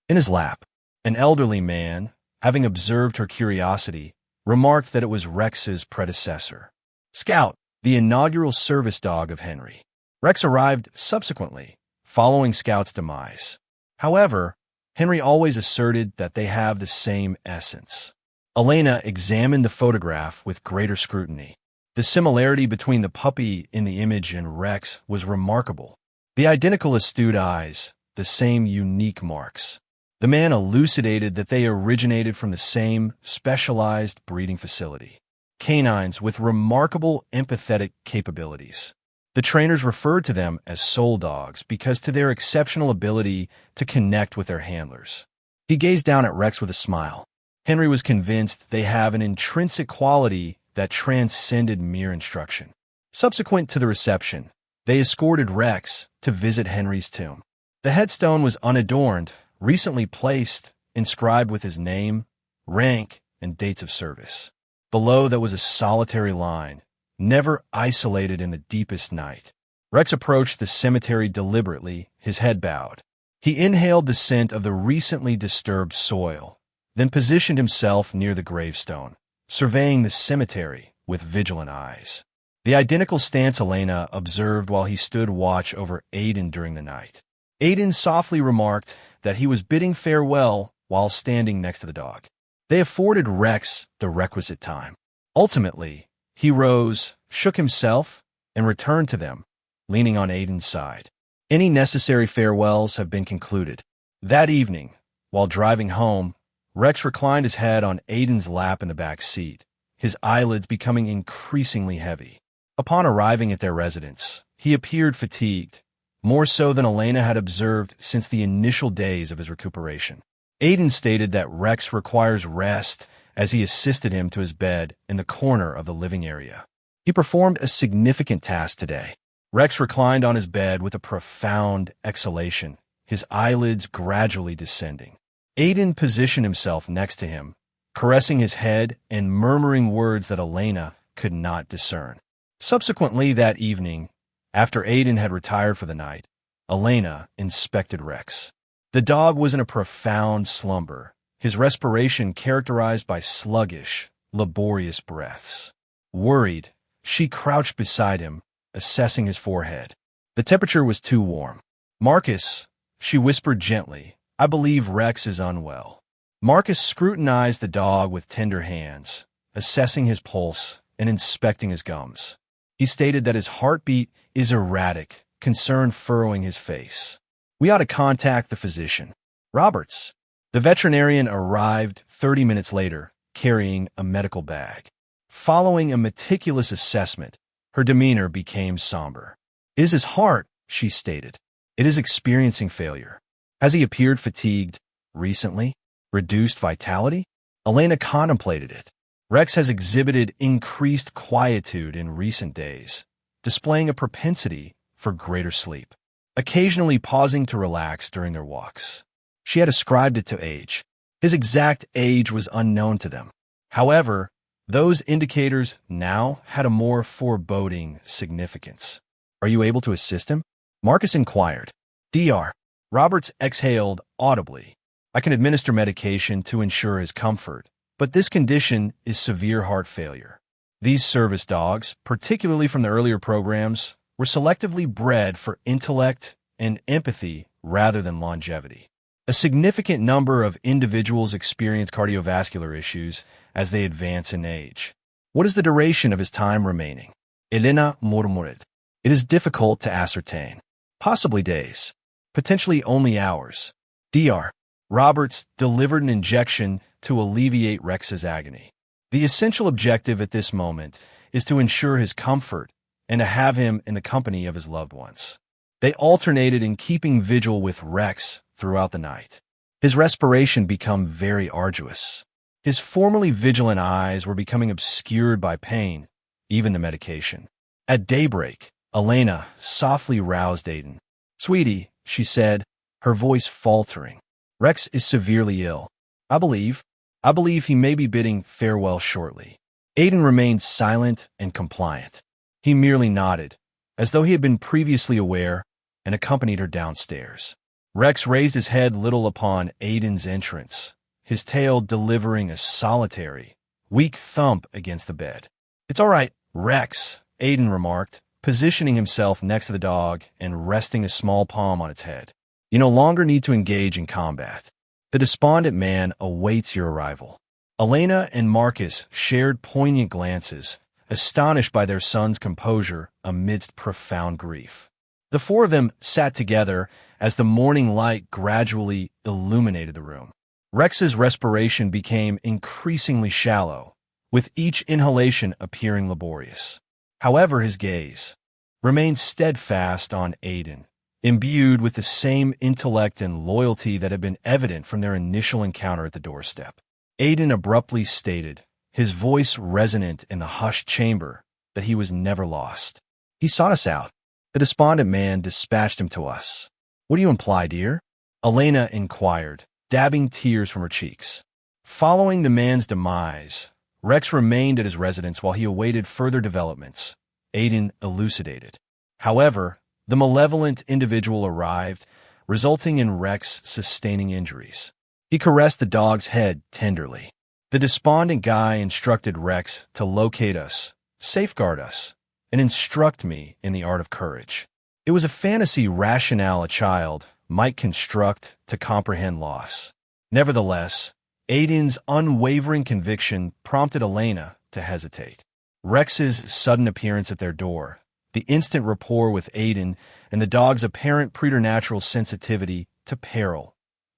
In his lap, an elderly man, having observed her curiosity, remarked that it was Rex's predecessor, Scout, the inaugural service dog of Henry. Rex arrived subsequently, following Scout's demise. However, Henry always asserted that they have the same essence. Elena examined the photograph with greater scrutiny. The similarity between the puppy in the image and Rex was remarkable. The identical astute eyes, the same unique marks. The man elucidated that they originated from the same specialized breeding facility. Canines with remarkable empathetic capabilities. The trainers referred to them as soul dogs because to their exceptional ability to connect with their handlers. He gazed down at Rex with a smile. Henry was convinced they have an intrinsic quality that transcended mere instruction. Subsequent to the reception, they escorted Rex to visit Henry's tomb. The headstone was unadorned, recently placed, inscribed with his name, rank, and dates of service. Below there was a solitary line, never isolated in the deepest night. Rex approached the cemetery deliberately, his head bowed. He inhaled the scent of the recently disturbed soil, then positioned himself near the gravestone, surveying the cemetery with vigilant eyes. The identical stance Elena observed while he stood watch over Aiden during the night. Aiden softly remarked that he was bidding farewell while standing next to the dog. They afforded Rex the requisite time. Ultimately, he rose, shook himself, and returned to them, leaning on Aiden's side. Any necessary farewells have been concluded. That evening, while driving home, Rex reclined his head on Aiden's lap in the back seat, his eyelids becoming increasingly heavy. Upon arriving at their residence, he appeared fatigued, more so than Elena had observed since the initial days of his recuperation. Aiden stated that Rex requires rest as he assisted him to his bed in the corner of the living area. He performed a significant task today. Rex reclined on his bed with a profound exhalation, his eyelids gradually descending. Aiden positioned himself next to him, caressing his head and murmuring words that Elena could not discern. Subsequently that evening, after Aiden had retired for the night, Elena inspected Rex. The dog was in a profound slumber, his respiration characterized by sluggish, laborious breaths. Worried, she crouched beside him, assessing his forehead. The temperature was too warm. "Marcus," she whispered gently, "I believe Rex is unwell." Marcus scrutinized the dog with tender hands, assessing his pulse and inspecting his gums. He stated that his heartbeat is erratic, concern furrowing his face. "We ought to contact the physician." Roberts. The veterinarian arrived 30 minutes later, carrying a medical bag. Following a meticulous assessment, her demeanor became somber. "It is his heart," she stated. "It is experiencing failure." Has he appeared fatigued recently? Reduced vitality? Elena contemplated it. Rex has exhibited increased quietude in recent days, displaying a propensity for greater sleep, occasionally pausing to relax during their walks. She had ascribed it to age. His exact age was unknown to them. However, those indicators now had a more foreboding significance. "Are you able to assist him?" Marcus inquired. "Dr. Roberts exhaled audibly. "I can administer medication to ensure his comfort, but this condition is severe heart failure. These service dogs, particularly from the earlier programs, were selectively bred for intellect and empathy rather than longevity. A significant number of individuals experience cardiovascular issues as they advance in age. What is the duration of his time remaining? Elena murmured. It is difficult to ascertain. Possibly days. Potentially only hours. Dr. Roberts delivered an injection to alleviate Rex's agony. The essential objective at this moment is to ensure his comfort and to have him in the company of his loved ones. They alternated in keeping vigil with Rex throughout the night. His respiration became very arduous. His formerly vigilant eyes were becoming obscured by pain, even the medication. At daybreak, Elena softly roused Aiden. "Sweetie," she said, her voice faltering. "Rex is severely ill. I believe he may be bidding farewell shortly." Aiden remained silent and compliant. He merely nodded, as though he had been previously aware, and accompanied her downstairs. Rex raised his head little upon Aiden's entrance, his tail delivering a solitary, weak thump against the bed. "It's all right, Rex," Aiden remarked, positioning himself next to the dog and resting a small palm on its head. "You no longer need to engage in combat. The despondent man awaits your arrival." Elena and Marcus shared poignant glances, astonished by their son's composure amidst profound grief. The four of them sat together as the morning light gradually illuminated the room. Rex's respiration became increasingly shallow, with each inhalation appearing laborious. However, his gaze remained steadfast on Aiden, imbued with the same intellect and loyalty that had been evident from their initial encounter at the doorstep. Aiden abruptly stated, his voice resonant in the hushed chamber, that he was never lost. "He sought us out. The despondent man dispatched him to us." "What do you imply, dear?" Elena inquired, dabbing tears from her cheeks. Following the man's demise, Rex remained at his residence while he awaited further developments, Aiden elucidated. However, the malevolent individual arrived, resulting in Rex sustaining injuries. He caressed the dog's head tenderly. The despondent guy instructed Rex to locate us, safeguard us, and instruct me in the art of courage. It was a fantasy rationale a child might construct to comprehend loss. Nevertheless, Aiden's unwavering conviction prompted Elena to hesitate. Rex's sudden appearance at their door, the instant rapport with Aiden, and the dog's apparent preternatural sensitivity to peril,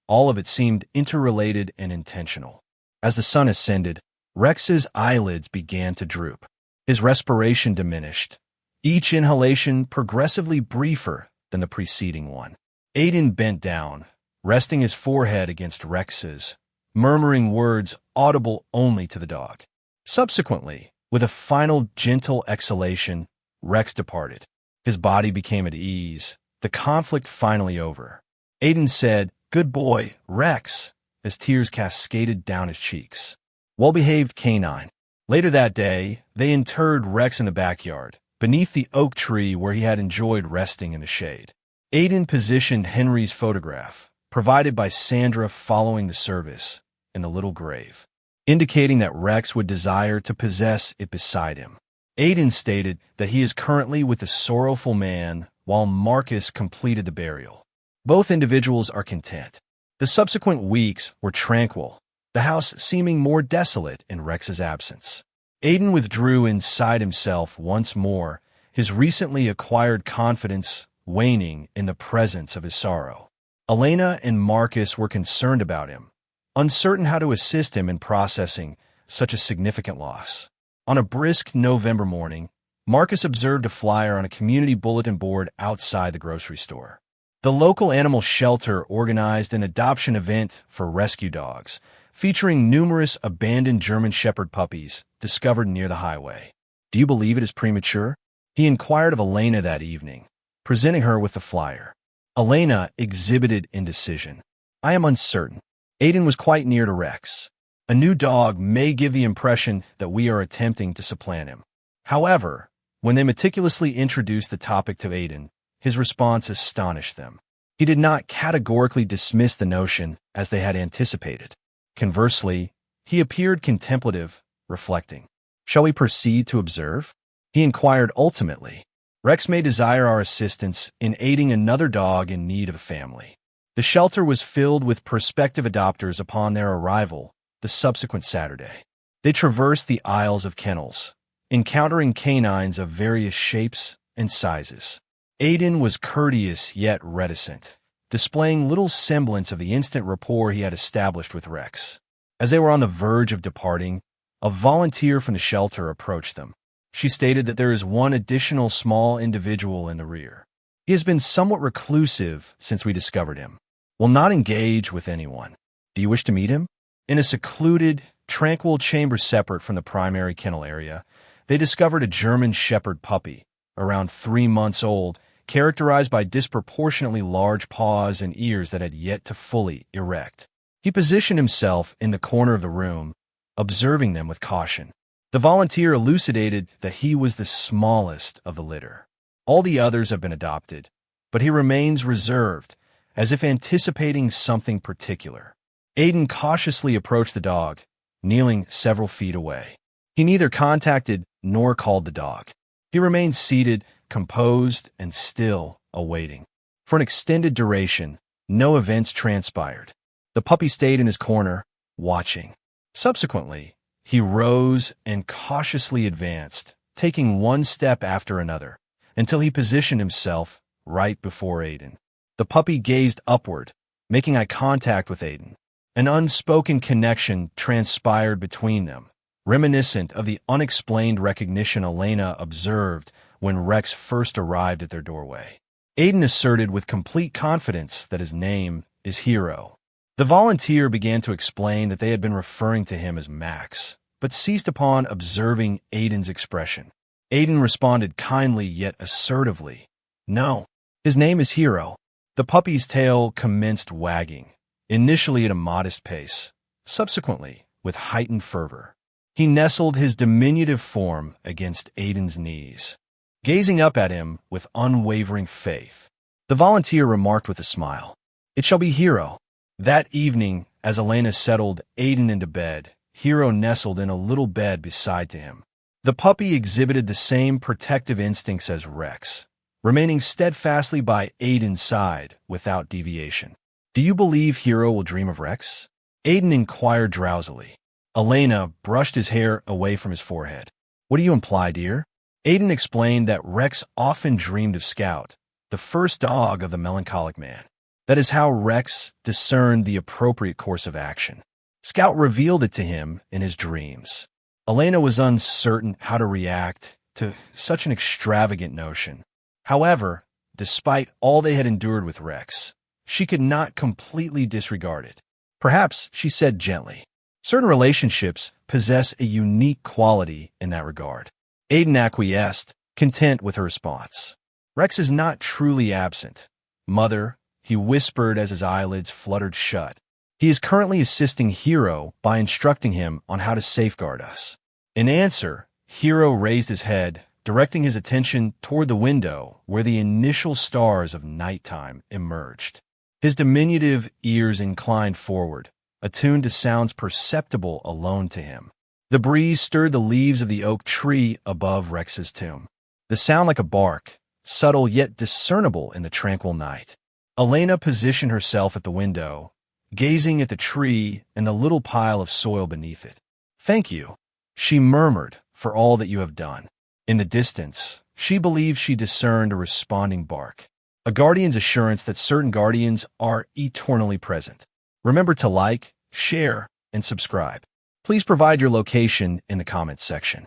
all of it seemed interrelated and intentional. As the sun ascended, Rex's eyelids began to droop. His respiration diminished, each inhalation progressively briefer than the preceding one. Aiden bent down, resting his forehead against Rex's, murmuring words audible only to the dog. Subsequently, with a final gentle exhalation, Rex departed. His body became at ease, the conflict finally over. Aiden said, "Good boy, Rex," as tears cascaded down his cheeks. Well-behaved canine. Later that day, they interred Rex in the backyard, beneath the oak tree where he had enjoyed resting in the shade. Aiden positioned Henry's photograph, provided by Sandra following the service, in the little grave, indicating that Rex would desire to possess it beside him. Aiden stated that he is currently with a sorrowful man while Marcus completed the burial. Both individuals are content. The subsequent weeks were tranquil, the house seeming more desolate in Rex's absence. Aiden withdrew inside himself once more, his recently acquired confidence waning in the presence of his sorrow. Elena and Marcus were concerned about him, uncertain how to assist him in processing such a significant loss. On a brisk November morning, Marcus observed a flyer on a community bulletin board outside the grocery store. The local animal shelter organized an adoption event for rescue dogs, featuring numerous abandoned German Shepherd puppies discovered near the highway. "Do you believe it is premature?" he inquired of Elena that evening, presenting her with the flyer. Elena exhibited indecision. "I am uncertain." Aiden was quite near to Rex. "A new dog may give the impression that we are attempting to supplant him." However, when they meticulously introduced the topic to Aiden, his response astonished them. He did not categorically dismiss the notion as they had anticipated. Conversely, he appeared contemplative, reflecting. "Shall we proceed to observe?" he inquired ultimately. "Rex may desire our assistance in aiding another dog in need of a family." The shelter was filled with prospective adopters upon their arrival the subsequent Saturday. They traversed the aisles of kennels, encountering canines of various shapes and sizes. Aiden was courteous yet reticent, displaying little semblance of the instant rapport he had established with Rex. As they were on the verge of departing, a volunteer from the shelter approached them. She stated that there is one additional small individual in the rear. He has been somewhat reclusive since we discovered him. Will not engage with anyone. Do you wish to meet him? In a secluded, tranquil chamber separate from the primary kennel area, they discovered a German Shepherd puppy, around 3 months old, characterized by disproportionately large paws and ears that had yet to fully erect. He positioned himself in the corner of the room, observing them with caution. The volunteer elucidated that he was the smallest of the litter. All the others have been adopted, but he remains reserved, as if anticipating something particular. Aiden cautiously approached the dog, kneeling several feet away. He neither contacted nor called the dog. He remained seated, composed, and still, awaiting. For an extended duration, no events transpired. The puppy stayed in his corner, watching. Subsequently, he rose and cautiously advanced, taking one step after another, until he positioned himself right before Aiden. The puppy gazed upward, making eye contact with Aiden. An unspoken connection transpired between them, reminiscent of the unexplained recognition Elena observed when Rex first arrived at their doorway. Aiden asserted with complete confidence that his name is Hero. The volunteer began to explain that they had been referring to him as Max, but ceased upon observing Aiden's expression. Aiden responded kindly yet assertively, "No, his name is Hero." The puppy's tail commenced wagging, initially at a modest pace, subsequently with heightened fervor. He nestled his diminutive form against Aiden's knees, gazing up at him with unwavering faith. The volunteer remarked with a smile, "It shall be Hero." That evening, as Elena settled Aiden into bed, Hero nestled in a little bed beside to him. The puppy exhibited the same protective instincts as Rex, remaining steadfastly by Aiden's side without deviation. "Do you believe Hero will dream of Rex?" Aiden inquired drowsily. Elena brushed his hair away from his forehead. "What do you imply, dear?" Aiden explained that Rex often dreamed of Scout, the first dog of the melancholic man. That is how Rex discerned the appropriate course of action. Scout revealed it to him in his dreams. Elena was uncertain how to react to such an extravagant notion. However, despite all they had endured with Rex, she could not completely disregard it. Perhaps, she said gently, certain relationships possess a unique quality in that regard. Aiden acquiesced, content with her response. Rex is not truly absent. "Mother," he whispered as his eyelids fluttered shut. "He is currently assisting Hero by instructing him on how to safeguard us." In answer, Hero raised his head, directing his attention toward the window where the initial stars of nighttime emerged. His diminutive ears inclined forward, attuned to sounds perceptible alone to him. The breeze stirred the leaves of the oak tree above Rex's tomb. The sound like a bark, subtle yet discernible in the tranquil night. Elena positioned herself at the window, gazing at the tree and the little pile of soil beneath it. "Thank you," she murmured, "for all that you have done." In the distance, she believed she discerned a responding bark, a guardian's assurance that certain guardians are eternally present. Remember to like, share, and subscribe. Please provide your location in the comments section.